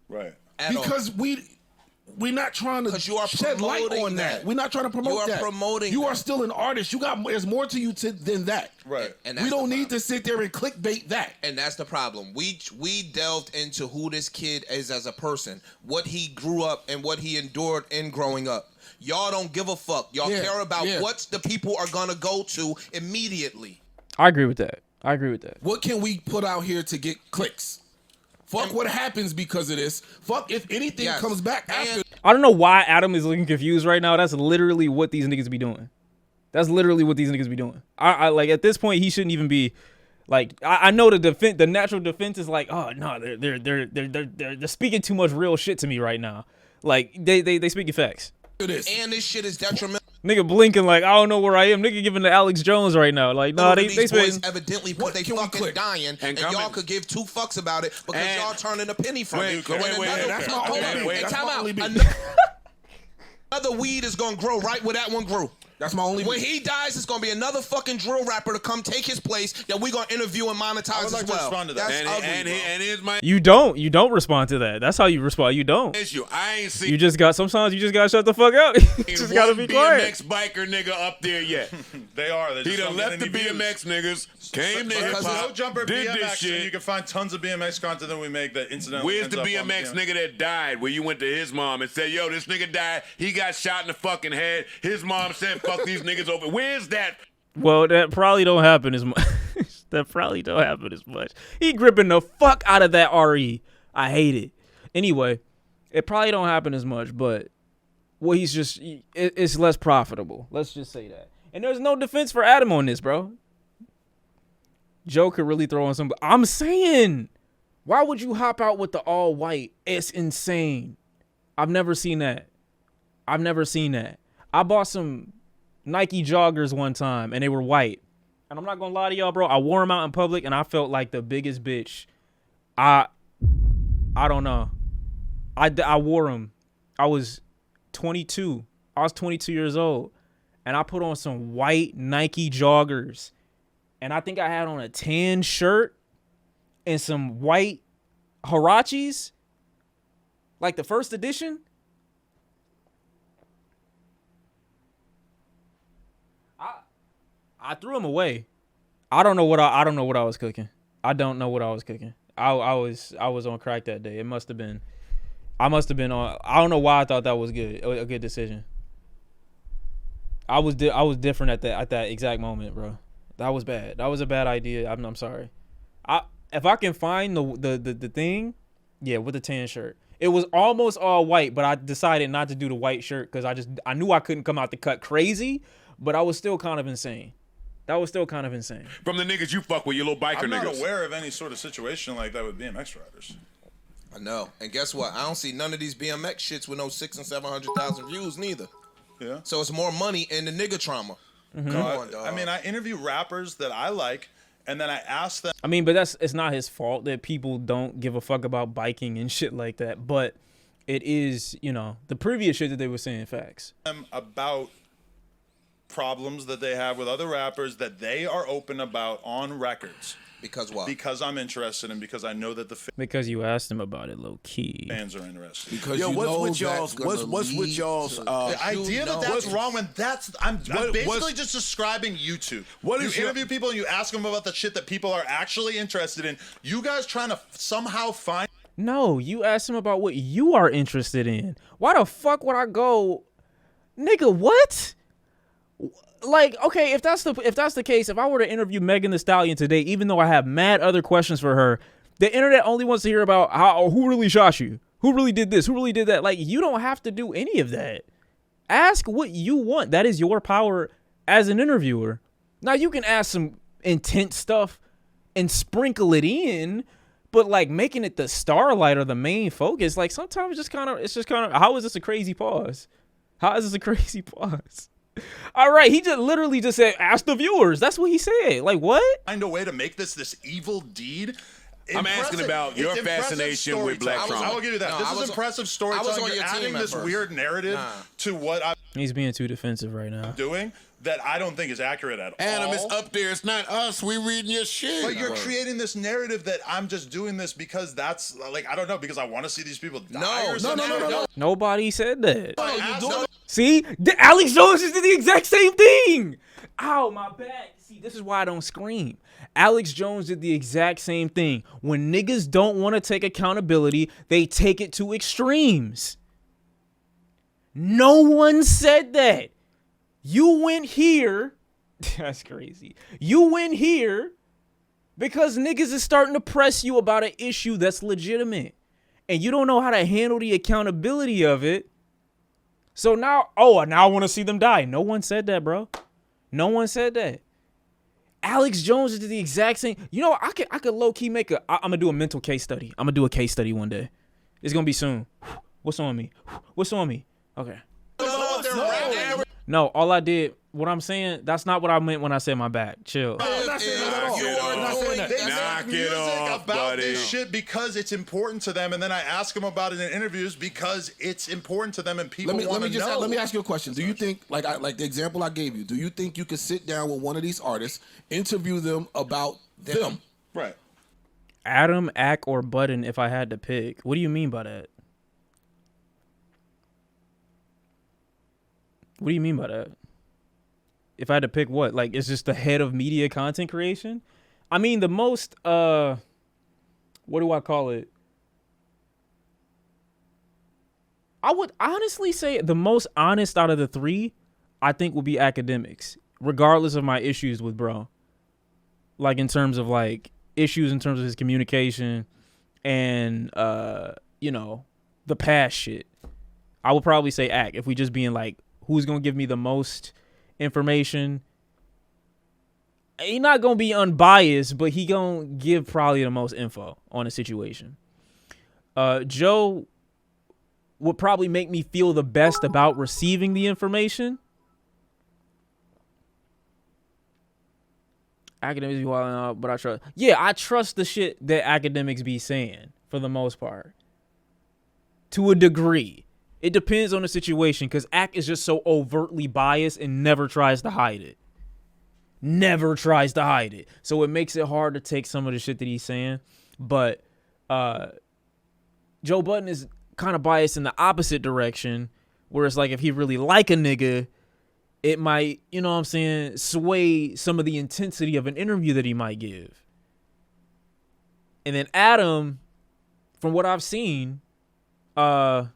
Right. Because we're not trying to you are shed light on that. We're not trying to promote that. You are promoting You are still an artist. There's more to you than that. Right. And we don't need to sit there and clickbait that. And that's the problem. We delved into who this kid is as a person, what he grew up and what he endured in growing up. Y'all don't give a fuck. Y'all care about what the people are gonna go to immediately. I agree with that. What can we put out here to get clicks? Fuck what happens because of this. Fuck if anything comes back after. I don't know why Adam is looking confused right now. That's literally what these niggas be doing. I like at this point he shouldn't even be like. I know the natural defense is like, oh no, they're speaking too much real shit to me right now. Like they speaking facts. And this shit is detrimental. Nigga blinking like, I don't know where I am. Nigga giving to Alex Jones right now. Like, nah, they boys evidently put they fucking dying, and y'all could give two fucks about it because y'all turning a penny from it. Another weed is gonna grow right where that one grew. That's my only. When he dies, it's gonna be another fucking drill rapper to come take his place that we gonna interview and monetize as well. That's ugly, and here's my. You don't respond to that. That's how you respond. You don't. Issue. I ain't seen. Sometimes you just gotta shut the fuck up. You just gotta be quiet. BMX biker nigga up there yet? They are. He done left the BMX niggas, came to hip hop, no jumper did BMX, this shit. And you can find tons of BMX content that we make that incidentally. Where's the BMX nigga that died? Where you went to his mom and said, "Yo, this nigga died. He got shot in the fucking head." His mom said, "Fuck these niggas over." Where's that? Well, that probably don't happen as much. He gripping the fuck out of that RE. I hate it. Anyway, it probably don't happen as much, but well, it's less profitable. Let's just say that. And there's no defense for Adam on this, bro. Joe could really throw on some. I'm saying, why would you hop out with the all white? It's insane. I've never seen that. I bought some Nike joggers one time and they were white. And I'm not gonna lie to y'all, bro. I wore them out in public and I felt like the biggest bitch. I don't know. I wore them. I was 22. I was 22 years old. And I put on some white Nike joggers. And I think I had on a tan shirt and some white Huaraches. Like the first edition. I threw them away. I don't know what I don't know what I was cooking. I don't know what I was cooking. I was on crack that day. It must have been. I must have been on. I don't know why I thought that was good. A good decision. I was different at that exact moment, bro. That was bad. That was a bad idea. I'm sorry. If I can find the thing, yeah, with the tan shirt. It was almost all white, but I decided not to do the white shirt because I knew I couldn't come out the cut crazy, but I was still kind of insane. That was still kind of insane. From the niggas you fuck with, your little biker niggas. I'm not aware of any sort of situation like that with BMX riders. I know. And guess what? I don't see none of these BMX shits with no 600,000 and 700,000 views neither. Yeah. So it's more money in the nigga trauma. Mm-hmm. Come on, dog. I mean, I interview rappers that I like, and then I ask them. I mean, but it's not his fault that people don't give a fuck about biking and shit like that. But it is, the previous shit that they were saying facts. About problems that they have with other rappers that they are open about on records. Because what? Because I'm interested and because I know that the because you asked them about it low key. Fans are interested. Because what's with y'all's the idea that's wrong when I'm basically just describing YouTube. You interview people and you ask them about the shit that people are actually interested in. You guys trying to somehow find. No, you asked them about what you are interested in. Why the fuck would I go, nigga? What? Like, okay, if that's the case, if I were to interview Megan Thee Stallion today, even though I have mad other questions for her, the internet only wants to hear about who really shot you, who really did this, who really did that. Like, you don't have to do any of that. Ask what you want. That is your power as an interviewer. Now, you can ask some intense stuff and sprinkle it in, but like making it the starlight or the main focus, like sometimes it's just kind of, how is this a crazy pause? How is this a crazy pause? All right, he just literally just said, ask the viewers. That's what he said. Like, what? Find a way to make this evil deed. I'm asking about your fascination with black trauma. I will give you that. No, this is impressive storytelling. You're adding this weird narrative to what I'm He's being too defensive right now. doing that I don't think is accurate at all. Adam, it's up there. It's not us. We reading your shit. But you're creating this narrative that I'm just doing this because that's, like, I don't know, because I want to see these people die or something. No. Nobody said that. No. See? Alex Jones just did the exact same thing. Ow, my back. See, this is why I don't scream. Alex Jones did the exact same thing. When niggas don't want to take accountability, they take it to extremes. No one said that. You went here. That's crazy. You went here because niggas is starting to press you about an issue that's legitimate. And you don't know how to handle the accountability of it. So now I want to see them die. No one said that, bro. No one said that. Alex Jones did the exact same. I could low key make I'm gonna do a mental case study. I'm gonna do a case study one day. It's gonna be soon. What's on me? What's on me? Okay. No, all I did, what I'm saying, that's not what I meant when I said my back. Chill. I'm not saying that at all. Knock it off, about buddy. this shit because it's important to them, and then I ask them about it in interviews because it's important to them, and people want to know. Let me ask you a question. Do you think, like the example I gave you, do you think you could sit down with one of these artists, interview them about them? Right. Adam, Ack, or Budden if I had to pick. What do you mean by that? What do you mean by that? If I had to pick what? Like, it's just the head of media content creation? I mean, the most, what do I call it? I would honestly say the most honest out of the three, I think, would be academics, regardless of my issues with bro. Like, in terms of, like, issues in terms of his communication and, the past shit. I would probably say Ack if we just being like, who's going to give me the most information? He not going to be unbiased, but he going to give probably the most info on a situation. Joe would probably make me feel the best about receiving the information. Academics be wilding out, but I trust. Yeah, I trust the shit that academics be saying for the most part. To a degree. It depends on the situation because Ack is just so overtly biased and never tries to hide it. Never tries to hide it. So it makes it hard to take some of the shit that he's saying. But Joe Budden is kind of biased in the opposite direction, where it's like if he really like a nigga, it might, you know what I'm saying, sway some of the intensity of an interview that he might give. And then Adam, from what I've seen, it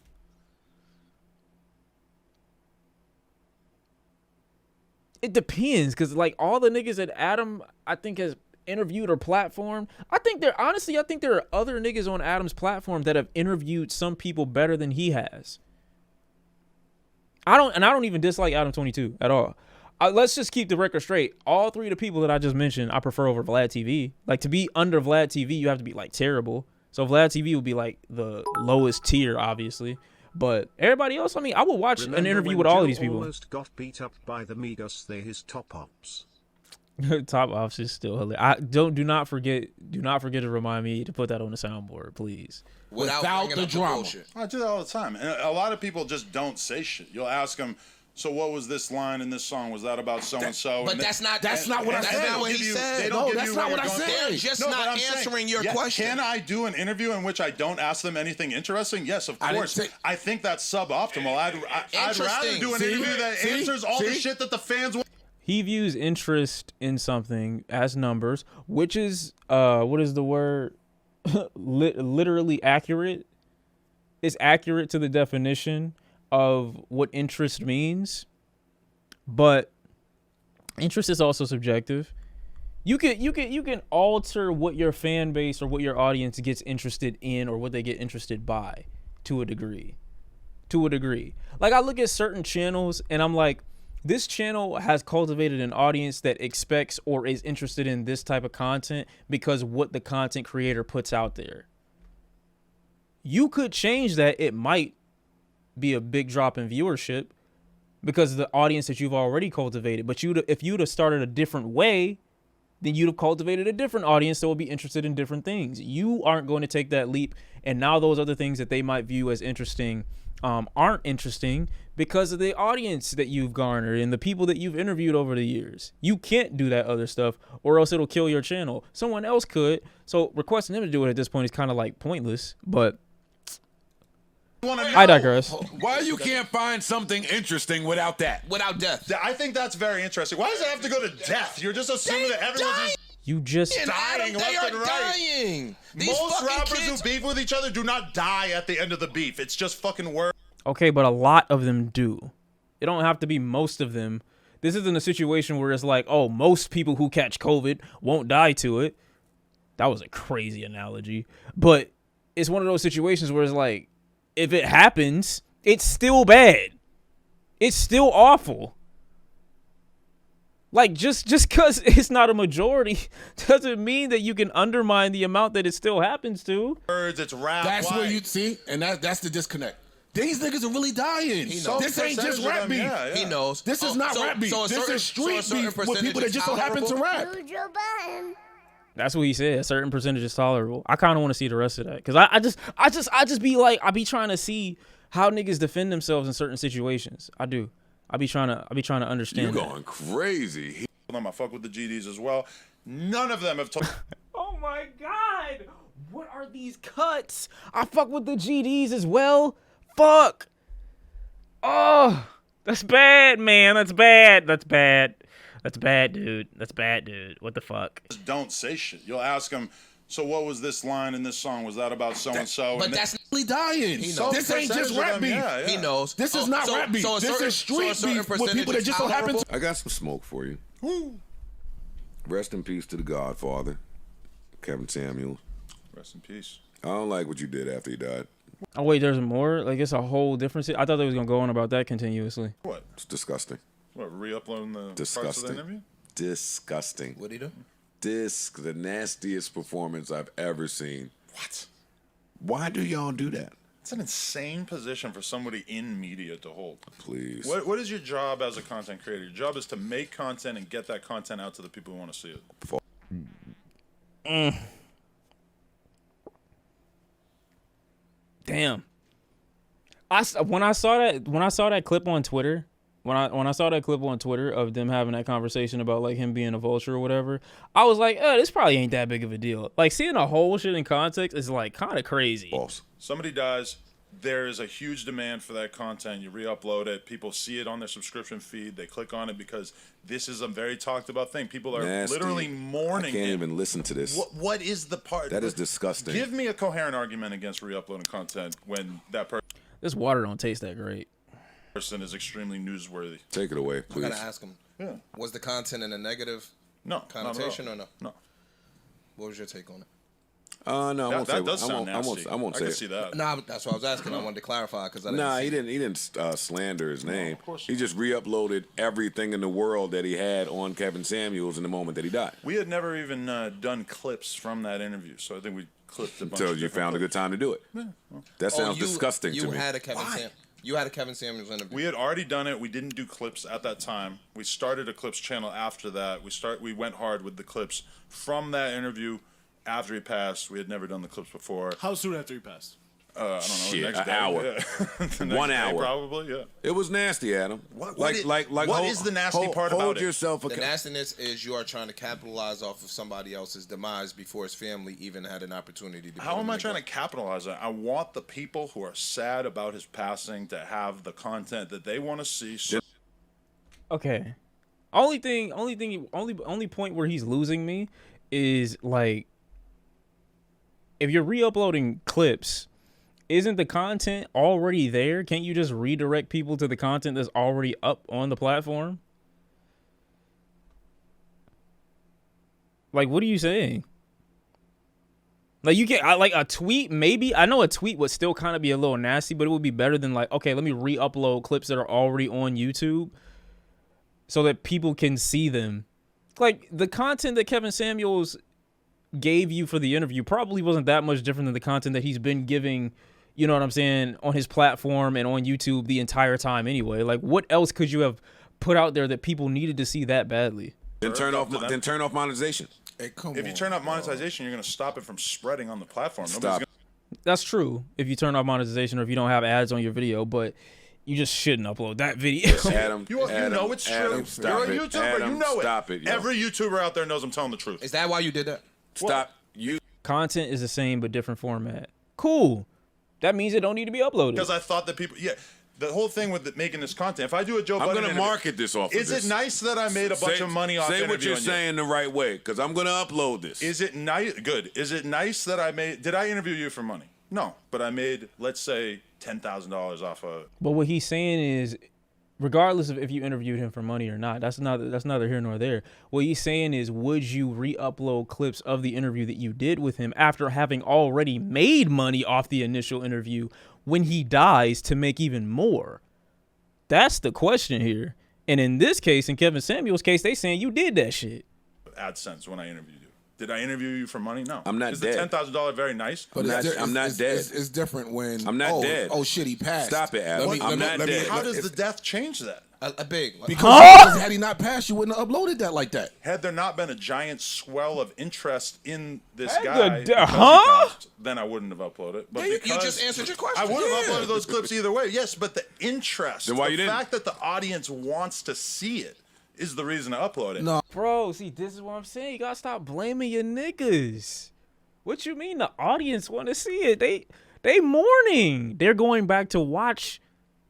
depends, because like all the niggas that Adam, I think, has interviewed or platformed, I think there are other niggas on Adam's platform that have interviewed some people better than he has. I don't even dislike Adam22 at all. Let's just keep the record straight. All three of the people that I just mentioned, I prefer over Vlad TV. Like, to be under Vlad TV, you have to be like terrible. So Vlad TV would be like the lowest tier, obviously. But everybody else, I mean, I would watch an interview with all of these people. Almost got beat up by the Migos. They're his top ops. Top ops is still hilarious. Do not forget to remind me to put that on the soundboard, please. Without the drama. I do that all the time, and a lot of people just don't say shit. You'll ask them, "So what was this line in this song? Was that about so and so?" But that's not what I said. That's not what he said. No, that's not what I said. They're just not answering your question. Can I do an interview in which I don't ask them anything interesting? Yes, of course. I think that's suboptimal. I'd rather do an interview that answers all the shit that the fans want. He views interest in something as numbers, which is what is the word? Literally accurate. It's accurate to the definition of what interest means, but interest is also subjective. You can alter what your fan base or what your audience gets interested in or what they get interested by to a degree. Like, I look at certain channels and I'm like, this channel has cultivated an audience that expects or is interested in this type of content because what the content creator puts out there. You could change that. It might be a big drop in viewership because of the audience that you've already cultivated. But if you'd have started a different way, then you'd have cultivated a different audience that will be interested in different things. You aren't going to take that leap, and now those other things that they might view as interesting aren't interesting because of the audience that you've garnered and the people that you've interviewed over the years. You can't do that other stuff or else it'll kill your channel. Someone else could. So requesting them to do it at this point is kind of like pointless, but I digress. Why you can't find something interesting without that? Without death. I think that's very interesting. Why does it have to go to death? You're just assuming that everyone's You just dying left and right. Dying. Most rappers who beef with each other do not die at the end of the beef. It's just fucking words. Okay, but a lot of them do. It don't have to be most of them. This isn't a situation where it's like, oh, most people who catch COVID won't die to it. That was a crazy analogy. But it's one of those situations where it's like, if it happens, it's still bad. It's still awful. Like, just because it's not a majority doesn't mean that you can undermine the amount that it still happens to. Words, it's rap. That's where you see, and that's the disconnect. These niggas are really dying. This ain't just rap beef. Yeah. He knows. This is not rap beef. This is street beef with people that just so happen to rap. That's what he said. A certain percentage is tolerable. I kind of want to see the rest of that because I just be like, I be trying to see how niggas defend themselves in certain situations. I do. I be trying to understand. You're going crazy. I fuck with the GDs as well. None of them have told. Oh my God! What are these cuts? I fuck with the GDs as well. Fuck. Oh, that's bad, man. That's bad. That's bad, dude. That's bad, dude. What the fuck? Just don't say shit. You'll ask them, so what was this line in this song? Was that about so-and-so? But that's really dying. This ain't just rap beef. Yeah. He knows. This is not rap beef. This is street beef with people that just so happen to. I got some smoke for you. Rest in peace to the Godfather, Kevin Samuels. Rest in peace. I don't like what you did after he died. Oh wait, there's more? Like, it's a whole different... I thought they was gonna go on about that continuously. What? It's disgusting. What, re-uploading the disgusting. parts of the interview? Disgusting. What'd he do? The nastiest performance I've ever seen. What? Why do y'all do that? It's an insane position for somebody in media to hold. Please. What is your job as a content creator? Your job is to make content and get that content out to the people who want to see it. Damn. When I saw that clip on Twitter, when I saw that clip on Twitter of them having that conversation about like him being a vulture or whatever, I was like, this probably ain't that big of a deal. Like, seeing a whole shit in context is like kind of crazy. False. Somebody dies, there is a huge demand for that content. You re-upload it. People see it on their subscription feed. They click on it because this is a very talked about thing. People are literally mourning. I can't even listen to this. What is the part? That is disgusting. Give me a coherent argument against re-uploading content when that person. This water don't taste that great. Person is extremely newsworthy. Take it away, please. I gotta ask him. Yeah. Was the content in a negative connotation or no? No. What was your take on it? No, that does sound nasty. I won't say can it. see that. Nah, that's what I was asking. I wanted to clarify because I didn't. He didn't slander his name. Of course He just re-uploaded everything in the world that he had on Kevin Samuels in the moment that he died. We had never even done clips from that interview, so I think we clipped a bunch. Until you found a good time to do it. Yeah. That sounds disgusting to me. You had a Kevin Samuels interview. We had already done it. We didn't do clips at that time. We started a clips channel after that. We went hard with the clips from that interview. After he passed, we had never done the clips before. How soon after he passed? I don't know. Shit, the next day. hour. Yeah. The next 1 day, hour. probably, yeah. It was nasty, Adam. What is the nasty part hold about yourself it? The nastiness is you are trying to capitalize off of somebody else's demise before his family even had an opportunity to. How am I trying to capitalize on it? I want the people who are sad about his passing to have the content that they want to see. Okay. Only point where he's losing me is like, if you're re-uploading clips, isn't the content already there? Can't you just redirect people to the content that's already up on the platform? Like, what are you saying? Like, you get like a tweet, maybe. I know a tweet would still kind of be a little nasty, but it would be better than like, okay, let me re-upload clips that are already on YouTube so that people can see them. Like, the content that Kevin Samuels gave you for the interview probably wasn't that much different than the content that he's been giving, you know what I'm saying, on his platform and on YouTube the entire time anyway. Like, what else could you have put out there that people needed to see that badly? Then turn off monetization. Hey, if you turn off monetization, you're going to stop it from spreading on the platform. That's true if you turn off monetization or if you don't have ads on your video, but you just shouldn't upload that video. Adam, you know it's true. You're a YouTuber. Adam, you know it. Stop it. Yo. Every YouTuber out there knows I'm telling the truth. Is that why you did that? Stop. You content is the same but different format. Cool. That means it don't need to be uploaded. Because I thought that people, the whole thing with making this content. If I do a Joe Budden, I'm going to market this off. Is it nice that I made a bunch of money off? Say what you're saying the right way, because I'm going to upload this. Is it nice? Good. Is it nice that I made? Did I interview you for money? No, but I made, let's say, $10,000 off of. But what he's saying is, regardless of if you interviewed him for money or not, that's neither here nor there. What he's saying is, would you re-upload clips of the interview that you did with him after having already made money off the initial interview when he dies to make even more? That's the question here. And in this case, in Kevin Samuels' case, they saying you did that shit. AdSense when I interviewed you. Did I interview you for money? No. I'm not Is dead. the $10,000 very nice? But I'm not dead. It's different when I'm not dead. Oh shit, he passed. Stop it, Adam. I'm not dead. How does the death change that? A big. Because had he not passed, you wouldn't have uploaded that like that. Had there not been a giant swell of interest in this Had guy, the passed, then I wouldn't have uploaded. But you just answered your question. I would have uploaded those clips either way. Yes, but the interest, then why the fact that the audience wants to see it, is the reason to upload it. No, bro. See, this is what I'm saying. You gotta stop blaming your niggas. What you mean? The audience want to see it. They mourning. They're going back to watch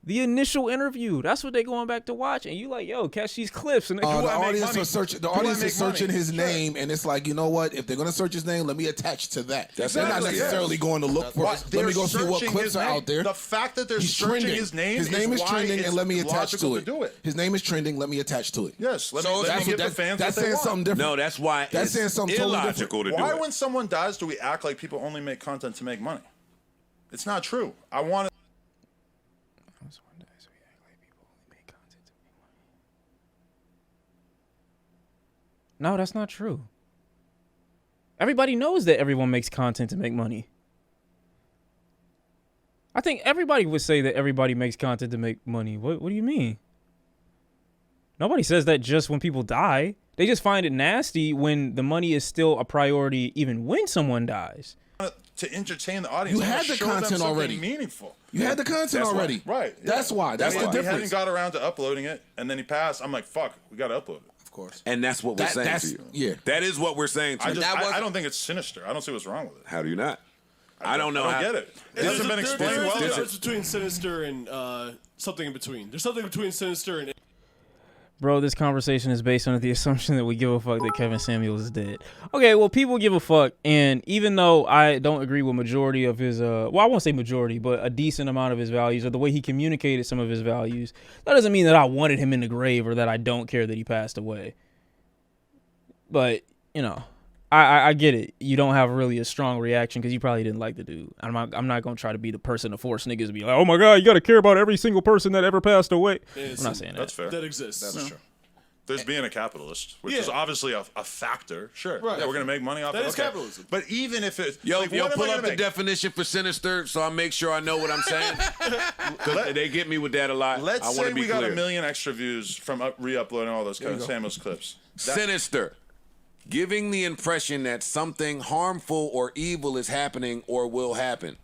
the initial interview. That's what they going back to watch. And you like, yo, catch these clips. And the audience is searching. The audience is searching his name, and it's like, you know what? If they're gonna search his name, let me attach to that. They're not necessarily going to look for. Let me go see what clips are out there. The fact that they're searching his name, his name is trending, and let me attach to it. it. His name is trending. Let me attach to it. Yes. Let me give the fans that's what they saying want. something different. No, that's why that's saying something illogical to do Why, it. when someone dies, do we act like people only make content to make money? It's not true. I want to. No, that's not true. Everybody knows that everyone makes content to make money. I think everybody would say that everybody makes content to make money. What do you mean? Nobody says that just when people die. They just find it nasty when the money is still a priority even when someone dies. To entertain the audience. You had the content already. Meaningful. You had the content already. Right. Yeah. That's why. That's the difference. He hadn't got around to uploading it, and then he passed. I'm like, fuck, we got to upload it. Of course. And that's what we're saying to you. Yeah. That is what we're saying to you. I don't think it's sinister. I don't see what's wrong with it. How do you not? I don't know. I don't get it. It hasn't been explained well. There's a difference between sinister and something in between. There's something between sinister and. Bro, this conversation is based on the assumption that we give a fuck that Kevin Samuels is dead. Okay, well, people give a fuck, and even though I don't agree with majority of his, well, I won't say majority, but a decent amount of his values, or the way he communicated some of his values, that doesn't mean that I wanted him in the grave or that I don't care that he passed away. But, you know, I get it. You don't have really a strong reaction because you probably didn't like the dude. I'm not going to try to be the person to force niggas to be like, oh my God, you got to care about every single person that ever passed away. I'm not saying that. That's fair. That exists. That's true. There's being a capitalist, which is obviously a factor. Sure. Right. Yeah, we're going to make money off that. That is capitalism. But even if it's... Yo, like, pull up the definition for sinister so I make sure I know what I'm saying. They get me with that a lot. Let's say we got clear. 1 million extra views from re-uploading all those Kevin Samuels clips. Sinister. Giving the impression that something harmful or evil is happening or will happen.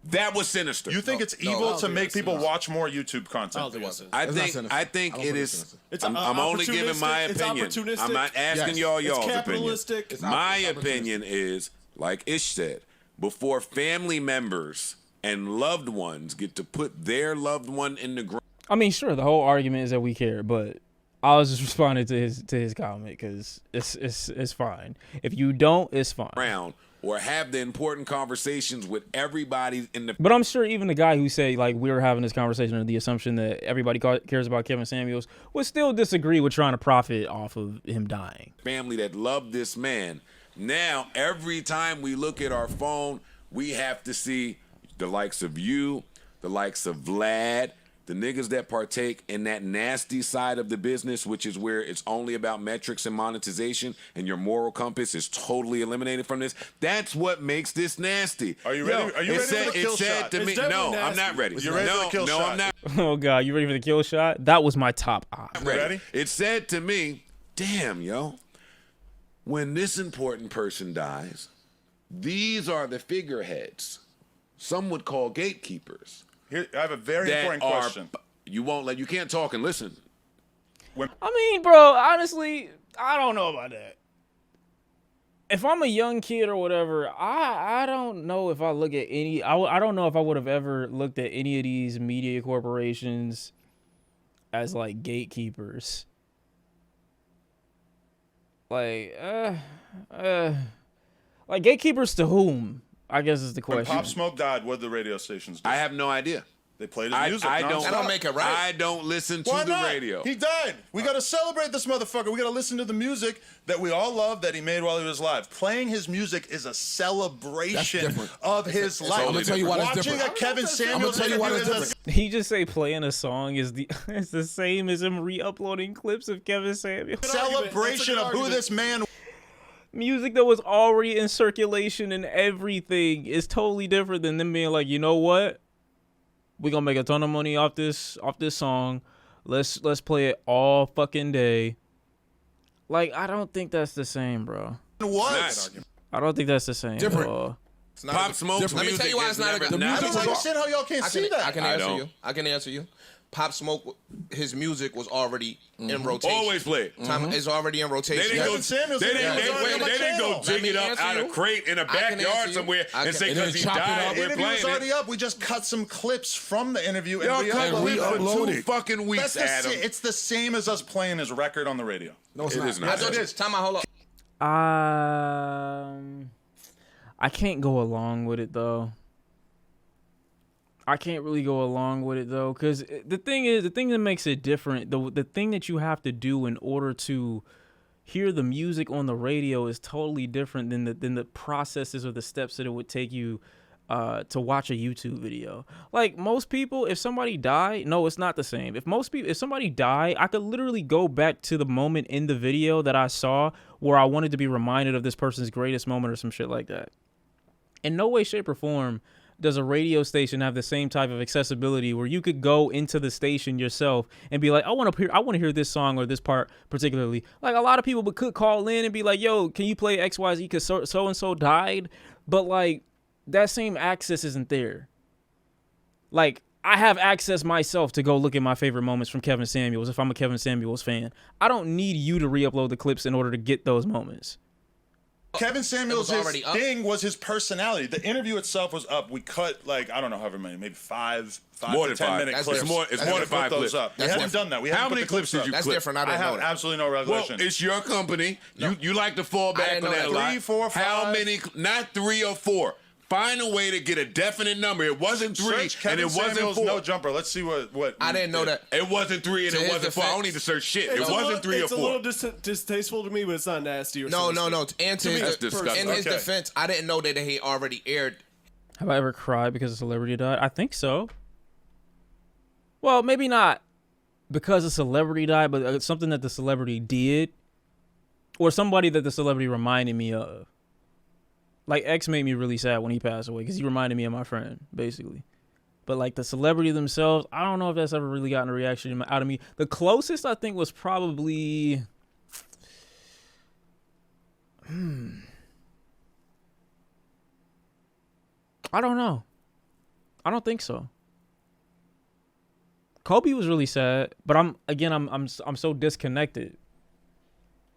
That was sinister. You think it's evil to make people watch more YouTube content? I think it is. I'm only giving my opinion. I'm not asking y'all's opinion. My opinion is, like Ish said, before family members and loved ones get to put their loved one in the ground. I mean, sure, the whole argument is that we care, but I was just responding to his comment because it's fine. If you don't, it's fine. Or have the important conversations with everybody in the. But I'm sure even the guy who said like we were having this conversation under the assumption that everybody cares about Kevin Samuels would still disagree with trying to profit off of him dying. Family that loved this man. Now every time we look at our phone, we have to see the likes of you, the likes of Vlad. The niggas that partake in that nasty side of the business, which is where it's only about metrics and monetization, and your moral compass is totally eliminated from this. That's what makes this nasty. Are you ready? Are you ready for the kill shot? To me, no, nasty. I'm not ready. You ready for the kill shot? I'm not. Oh God, you ready for the kill shot? That was my top op. Ready? It said to me, damn, yo, when this important person dies, these are the figureheads. Some would call gatekeepers. Here, I have a very important question. You can't talk and listen. I mean, bro, honestly, I don't know about that. If I'm a young kid or whatever, I don't know if I look at any. I don't know if I would have ever looked at any of these media corporations as like gatekeepers. Like gatekeepers to whom? I guess is the question. When Pop Smoke died, what did the radio stations do? I have no idea. They played his music. I don't make it right. I don't listen to the radio. He died. We got to celebrate this motherfucker. We got to listen to the music that we all love that he made while he was alive. Playing his music is a celebration of his life. I'm gonna tell you why that's different. Watching a Kevin Samuels interview is different. He just say playing a song is it's the same as him re-uploading clips of Kevin Samuels. Celebration of who this man. Music that was already in circulation and everything is totally different than them being like, you know what? We're gonna make a ton of money off this song. Let's play it all fucking day. Like, I don't think that's the same, bro. What? I don't think that's the same. Different. Pop Smoke's Let me tell you why it's not a good. I don't understand how y'all can't see that. I can answer you. Pop Smoke, his music was already in rotation. Always play it. It's already in rotation. They didn't go dig it up out of crate in a backyard somewhere and say because he died, we're playing it. The interview was already up. We just cut some clips from the interview and re-uploaded it. 2 fucking weeks, Adam. It's the same as us playing his record on the radio. No, it's not. Yes, it is. Time out, hold on. I can't go along with it though. I can't really go along with it though, because the thing that makes it different, the thing that you have to do in order to hear the music on the radio is totally different than the processes or the steps that it would take you to watch a YouTube video. Like most people, if somebody died, no, it's not the same. If somebody died, I could literally go back to the moment in the video that I saw where I wanted to be reminded of this person's greatest moment or some shit like that. In no way, shape, or form does a radio station have the same type of accessibility where you could go into the station yourself and be like, I want to hear this song or this part particularly. Like a lot of people could call in and be like, yo, can you play XYZ because so-and-so died? But like that same access isn't there. Like I have access myself to go look at my favorite moments from Kevin Samuels if I'm a Kevin Samuels fan. I don't need you to re-upload the clips in order to get those moments. Kevin Samuels' already up. thing was his personality. The interview itself was up. We cut like I don't know however many, maybe five more to than 10 minute five. clips. It's more than 5 clips. Up. We haven't done that. We How haven't many put the clips did up. you That's clip? different. I I didn't know have that. absolutely no Well, recollection. it's your company. You like to fall back didn't on know that that. a lot. 3, 4, How 5? many? Not 3 or 4. Find a way to get a definite number. It wasn't 3, Search Kevin and it wasn't Samuels 4. no jumper. Let's see what I didn't know that. It wasn't 3 and To it his wasn't 4. I don't defense- need to search shit. It It's a wasn't little- 3 or It's a 4. little distasteful to me, but it's not nasty or No. sinister. And To me, That's personally. disgusting. in his Okay. defense, I didn't know that he already aired. Have I ever cried because a celebrity died? I think so. Well, maybe not because a celebrity died, but it's something that the celebrity did or somebody that the celebrity reminded me of. Like, X made me really sad when he passed away because he reminded me of my friend, basically. But, like, the celebrity themselves, I don't know if that's ever really gotten a reaction out of me. The closest, I think, was probably... I don't know. I don't think so. Kobe was really sad, but I'm so disconnected.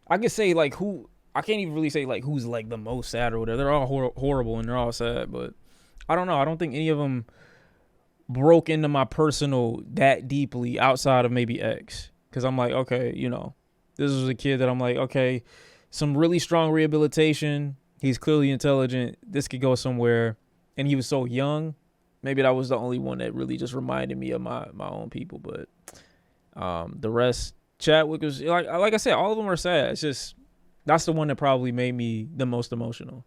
I could say like who I can't even really say like who's like the most sad or whatever. They're all horrible and they're all sad, but I don't know. I don't think any of them broke into my personal that deeply outside of maybe X, because I'm like, okay, you know, this was a kid that I'm like, okay, some really strong rehabilitation. He's clearly intelligent. This could go somewhere, and he was so young. Maybe that was the only one that really just reminded me of my own people. But the rest, Chadwick was like I said, all of them are sad. It's just that's the one that probably made me the most emotional.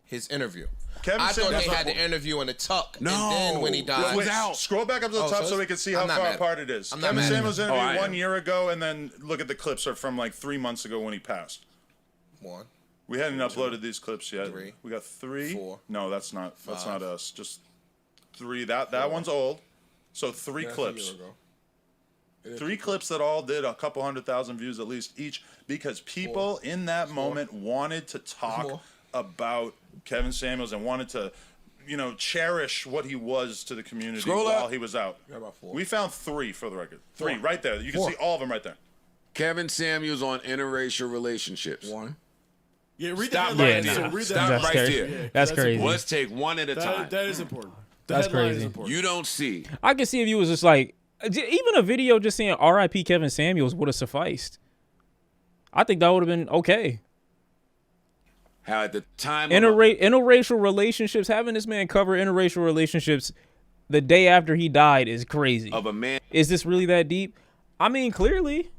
His interview. Kevin I thought Samuels they had the interview in the tuck, and then when he died, Wait, scroll back up to the top so we can see how far apart it is. Kevin Samuels interview 1 year ago, and then look at the clips are from like 3 months ago when he passed. 1. We hadn't uploaded these clips yet. 3. We got 3. 4. No, that's not us. Just 3. That 4. one's old. So 3 clips. 3 clips that all did a couple 100,000 views at least each, because people in that moment wanted to talk about Kevin Samuels and wanted to, you know, cherish what he was to the community while he was out. We found 3 for the record. 3 right there. You can see all of them right there. Kevin Samuels on interracial relationships. 1. Yeah, read Stop the right headline. there. Read Stop that. right there. Yeah, That's crazy. Let's take one at a time. That is important. The That's headline crazy. is important. You don't see. I could see if you was just like, even a video just saying R.I.P. Kevin Samuels would have sufficed. I think that would have been okay. How at the time Interracial relationships, having this man cover interracial relationships the day after he died is crazy. of a man. Is this really that deep? I mean, clearly,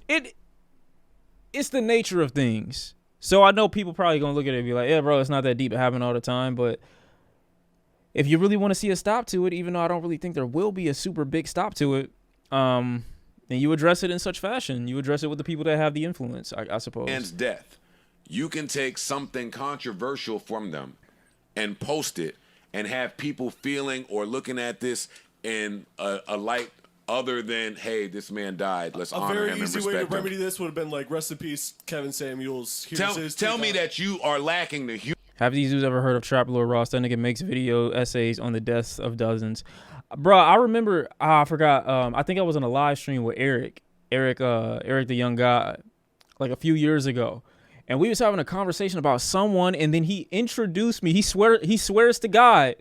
it's the nature of things. So I know people probably gonna look at it and be like, yeah, bro, it's not that deep. It happens all the time. But if you really want to see a stop to it, even though I don't really think there will be a super big stop to it, then you address it in such fashion. You address it with the people that have the influence, I suppose. Man's death. You can take something controversial from them and post it and have people feeling or looking at this in a light other than, hey, this man died. Let's honor him and respect him. A very easy way to remedy this would have been like, rest in peace, Kevin Samuels. Tell me that you are lacking the Have these dudes ever heard of Trap Lord Ross? That nigga makes video essays on the deaths of dozens. Bro, I remember, I forgot, I think I was on a live stream with Eric the young guy, like a few years ago. And we was having a conversation about someone, and then he introduced me. He swears to God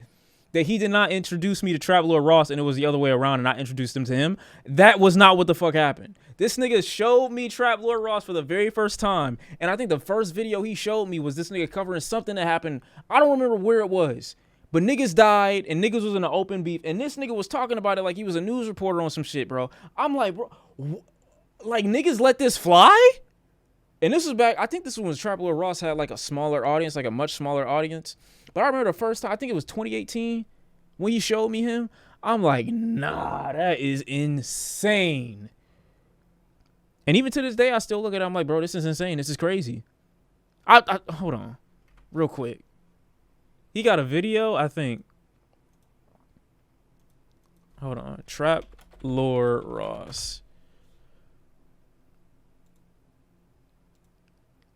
that he did not introduce me to Trap Lord Ross, and it was the other way around, and I introduced him to him. That was not what the fuck happened. This nigga showed me Trap Lord Ross for the very first time, and I think the first video he showed me was this nigga covering something that happened. I don't remember where it was, but niggas died, and niggas was in an open beef, and this nigga was talking about it like he was a news reporter on some shit, bro. I'm like, bro, like niggas let this fly? And this was back, I think this was when Trap Lord Ross had like a smaller audience, like a much smaller audience. But I remember the first time, I think it was 2018, when he showed me him. I'm like, nah, that is insane. And even to this day, I still look at it, I'm like, bro, this is insane. This is crazy. I hold on, real quick. He got a video, I think. Hold on, Trap Lord Ross.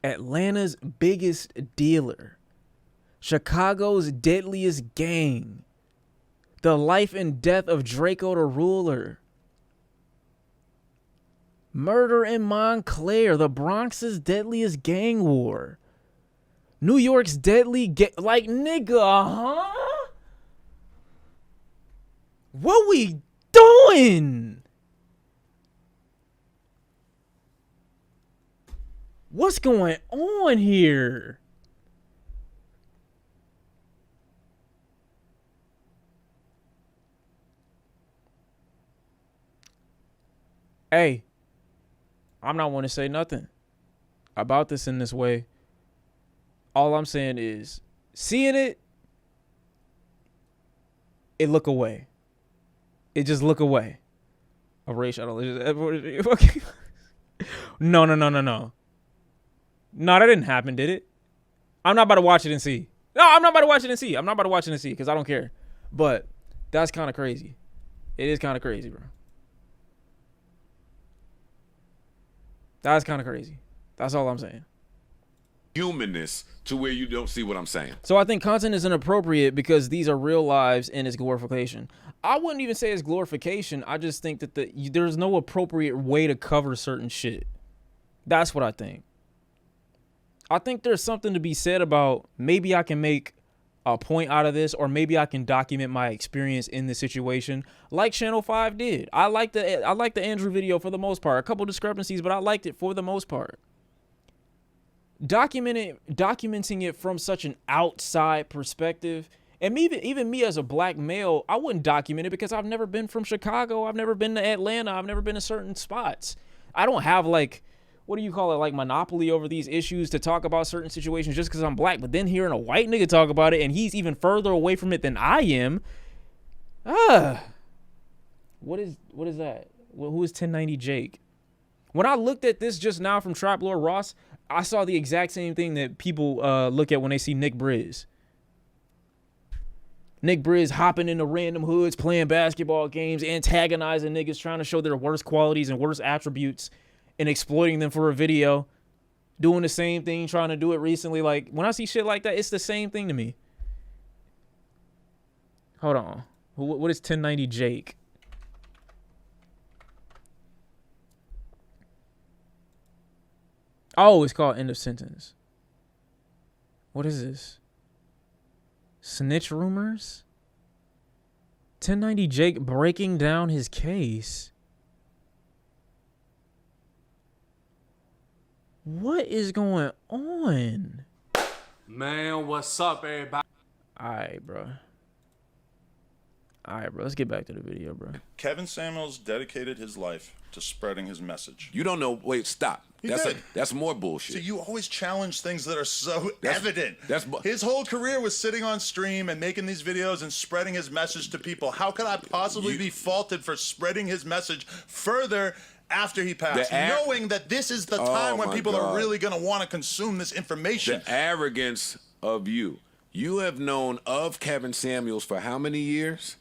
Atlanta's biggest dealer, Chicago's deadliest gang, the life and death of Draco the Ruler, murder in Montclair, the Bronx's deadliest gang war, New York's deadly like, nigga, huh? What we doing? What's going on here? Hey, I'm not want to say nothing about this in this way. All I'm saying is, seeing it look away. It just look away. A racial. No. No, that didn't happen, did it? I'm not about to watch it and see. No, I'm not about to watch it and see. I'm not about to watch it and see because I don't care. But that's kind of crazy. It is kind of crazy, bro. That's kind of crazy. That's all I'm saying. Humanness to where you don't see what I'm saying. So I think content is inappropriate because these are real lives and it's glorification. I wouldn't even say it's glorification. I just think that there's no appropriate way to cover certain shit. That's what I think. I think there's something to be said about maybe I can make a point out of this, or maybe I can document my experience in the situation like Channel 5 did. I like the Andrew video for the most part. A couple discrepancies, but I liked it for the most part. Documenting it from such an outside perspective, and even me as a black male, I wouldn't document it because I've never been from Chicago. I've never been to Atlanta. I've never been to certain spots. I don't have like, what do you call it, like monopoly over these issues to talk about certain situations just because I'm black. But then hearing a white nigga talk about it and he's even further away from it than I am. What is that? Well, who is 1090 Jake? When I looked at this just now from Trap Lord Ross, I saw the exact same thing that people look at when they see Nick Briz. Nick Briz hopping into random hoods, playing basketball games, antagonizing niggas, trying to show their worst qualities and worst attributes and exploiting them for a video. Doing the same thing, trying to do it recently. Like, when I see shit like that, it's the same thing to me. Hold on. What is 1090 Jake? Oh, it's called End of Sentence. What is this? Snitch rumors? 1090 Jake breaking down his case. What is going on? Man, what's up, everybody? Alright, bro. Let's get back to the video, bro. Kevin Samuels dedicated his life to spreading his message. You don't know. Wait, stop. That's more bullshit. So you always challenge things that are so evident. His whole career was sitting on stream and making these videos and spreading his message to people. How could I possibly be faulted for spreading his message further after he passed, knowing that this is the time when people are really going to want to consume this information? The arrogance of you. You have known of Kevin Samuels for how many years?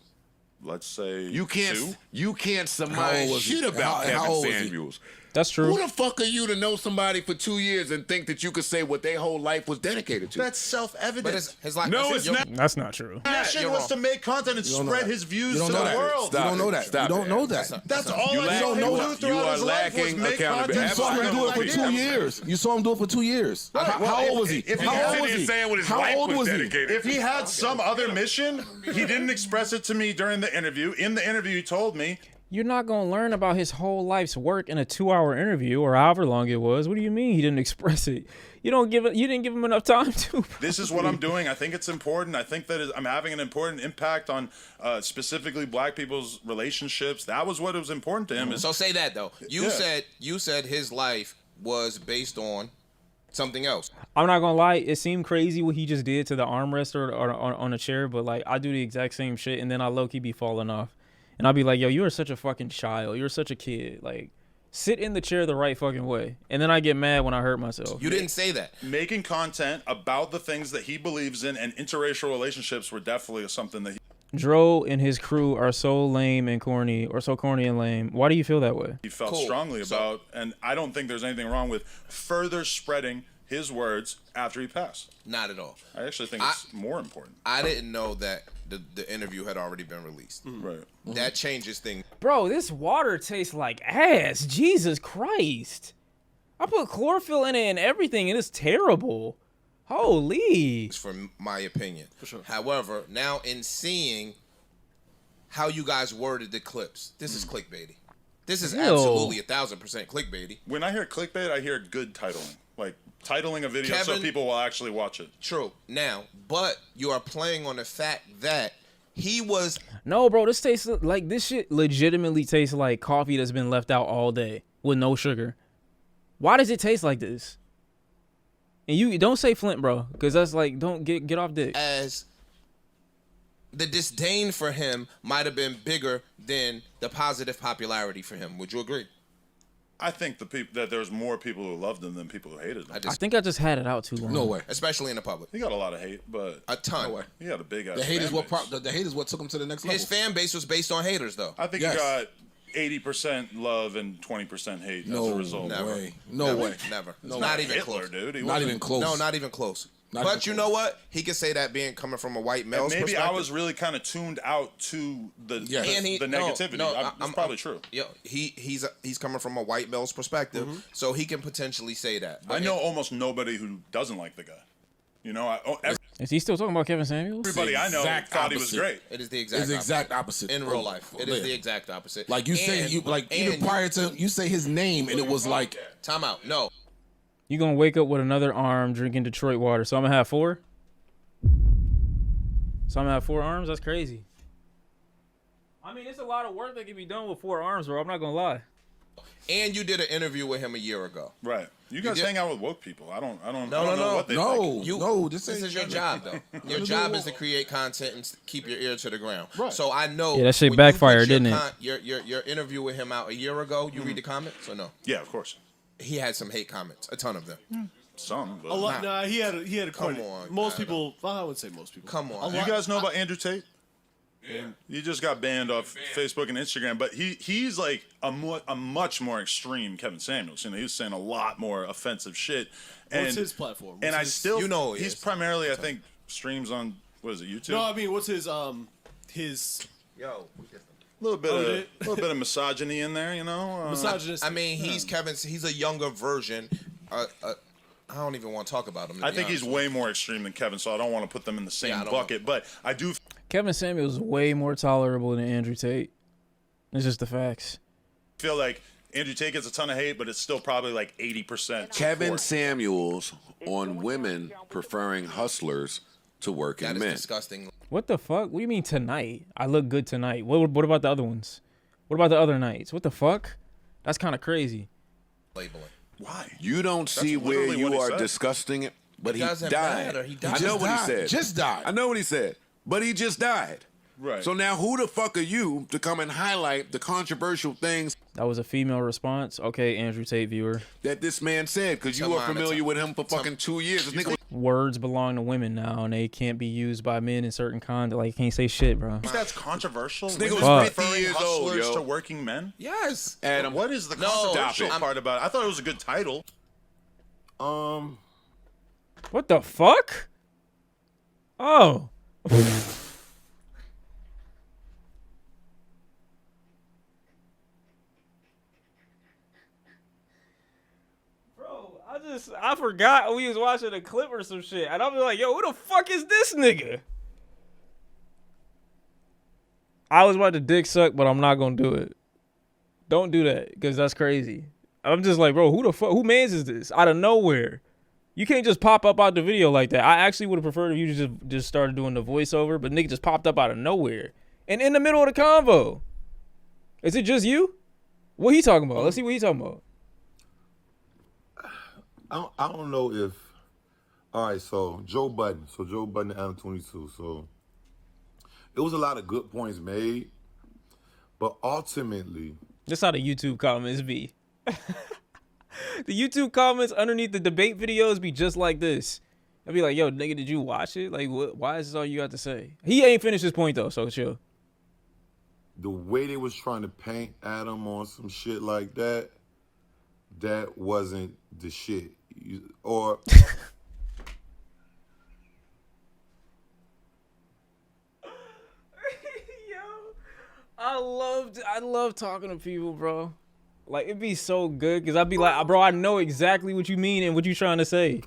Let's say you can't surmise shit about Kevin Samuels. That's true. Who the fuck are you to know somebody for 2 years and think that you could say what their whole life was dedicated to? That's self-evident. His life, no, it's not. That's not true. Passion was to make content and spread his views to the world. You don't know that. You don't know that. That's all you don't know. You are lacking accountability. You saw him do it for 2 years. You saw him do it for 2 years. How old was he? How old was he? If he had some other mission, he didn't express it to me during the interview. In the interview, he told me. You're not going to learn about his whole life's work in a 2-hour interview or however long it was. What do you mean he didn't express it? You didn't give him enough time to. This is what I'm doing. I think it's important. I think that I'm having an important impact on specifically black people's relationships. That was what was important to him. So say that though. You said his life was based on something else. I'm not gonna lie, it seemed crazy what he just did to the armrest or on a chair, but like I do the exact same shit and then I low-key be falling off. And I'll be like, yo, you are such a fucking child. You're such a kid. Like, sit in the chair the right fucking way. And then I get mad when I hurt myself. You didn't say that. Making content about the things that he believes in and interracial relationships were definitely something that Dro and his crew are so lame and corny, or so corny and lame. Why do you feel that way? He felt strongly about, and I don't think there's anything wrong with further spreading his words after he passed. Not at all. I actually think it's more important. I didn't know that the interview had already been released. Right. That changes things. Bro, this water tastes like ass. Jesus Christ. I put chlorophyll in it and everything, and it's terrible. Holy. For my opinion. For sure. However, now in seeing how you guys worded the clips, this is clickbaity. This is absolutely 1,000% clickbaity. When I hear clickbait, I hear good titling. Like, titling a video so people will actually watch it. True. Now, but you are playing on the fact that he was... No, bro, this tastes like, this shit legitimately tastes like coffee that's been left out all day with no sugar. Why does it taste like this? And you don't say Flint, bro, because that's like, don't get off dick. As the disdain for him might have been bigger than the positive popularity for him. Would you agree? I think that there's more people who loved him than people who hated him. I think I just had it out too long. No way. Especially in the public. He got a lot of hate, but a ton. No way. He got a big ass. The hate is what took him to the next level. His fan base was based on haters, though. I think he got 80% love and 20% hate as a result. Never. Way. Never. No, not way. even Hitler, close. Dude. Not even close. No, not even close. Not but even you close. know what? He could say that being coming from a white male's Maybe perspective. I was really kind of tuned out to the negativity. It's probably true. Yeah, he's coming from a white male's perspective, so he can potentially say that. I know almost nobody who doesn't like the guy. You know, Is he still talking about Kevin Samuels? everybody I know thought he was great. It is the exact opposite in real life. It is the exact opposite. Like you say, even prior to you say his name, and it was like time out. No, You gonna wake up with another arm drinking Detroit water. So I'm gonna have 4? So I'm gonna have 4 arms? That's crazy. I mean, it's a lot of work that can be done with 4 arms, bro. I'm not gonna lie. and you did an interview with him a year ago. Right. You guys hang out with woke people. I don't know what they think. This is your job, though. Your job is to create content and keep your ear to the ground. Right. So I know. Yeah, that shit backfired, didn't it? Your interview with him out a year ago. You read the comments or no? Yeah, of course. He had some hate comments, a ton of them. Some, but A lot. Nah, he had a Come quite. on, Most people. Well, I would say most people. Come on. You guys know about Andrew Tate? Yeah. He just got banned off Facebook and Instagram, but he's like a much more extreme Kevin Samuels. You know, he's saying a lot more offensive shit. What's his platform? He's primarily, I think, streams on, what is it, YouTube? No, I mean, what's his Yo. A little bit of misogyny in there, you know. Misogynist. I mean, he's a younger version. I don't even want to talk about him. I think he's way more extreme than Kevin, so I don't want to put them in the same bucket. But I do. Kevin Samuels is way more tolerable than Andrew Tate. It's just the facts. Feel like Andrew Tate gets a ton of hate, but it's still probably like 80%. Kevin Samuels on women preferring hustlers to working men. That is disgusting. What the fuck? What do you mean tonight? I look good tonight. What about the other ones? What about the other nights? What the fuck? That's kind of crazy. Labeling. Why? You don't see where you are disgusting it, but he doesn't died. matter. He I know what he said. Just died. I know what he said, but he just died. Right. So now who the fuck are you to come and highlight the controversial things That was a female response. Okay, Andrew Tate viewer. that this man said? Because you are familiar with him for fucking 2 years. This nigga was Words belong to women now, and they can't be used by men in certain context. Like, can't say shit, bro. That's controversial. This nigga Women was 50 preferring years old, hustlers yo. to working men. Yes. Adam. What is the controversial part about it? I thought it was a good title. What the fuck? Oh. Bro, I forgot we was watching a clip or some shit. And I'm like, yo, who the fuck is this nigga? I was about to dick suck, but I'm not gonna do it. Don't do that, because that's crazy. I'm just like, bro, who the fuck, who mans is this? Out of nowhere. You can't just pop up out the video like that. I actually would have preferred if you just started doing the voiceover, but nigga just popped up out of nowhere. And in the middle of the convo. Is it just you? What he talking about? Let's see what he talking about. I don't know if. All right, so Joe Budden. So Joe Budden, Adam22. So it was a lot of good points made, but ultimately. That's how the YouTube comments be. The YouTube comments underneath the debate videos be just like this. I'd be like, yo, nigga, did you watch it? Like, what? Why is this all you got to say? He ain't finished his point, though, so chill. The way they was trying to paint Adam on some shit like that, that wasn't the shit. Or... I love talking to people, bro. Like, it'd be so good, because I'd be like, bro, I know exactly what you mean and what you trying to say.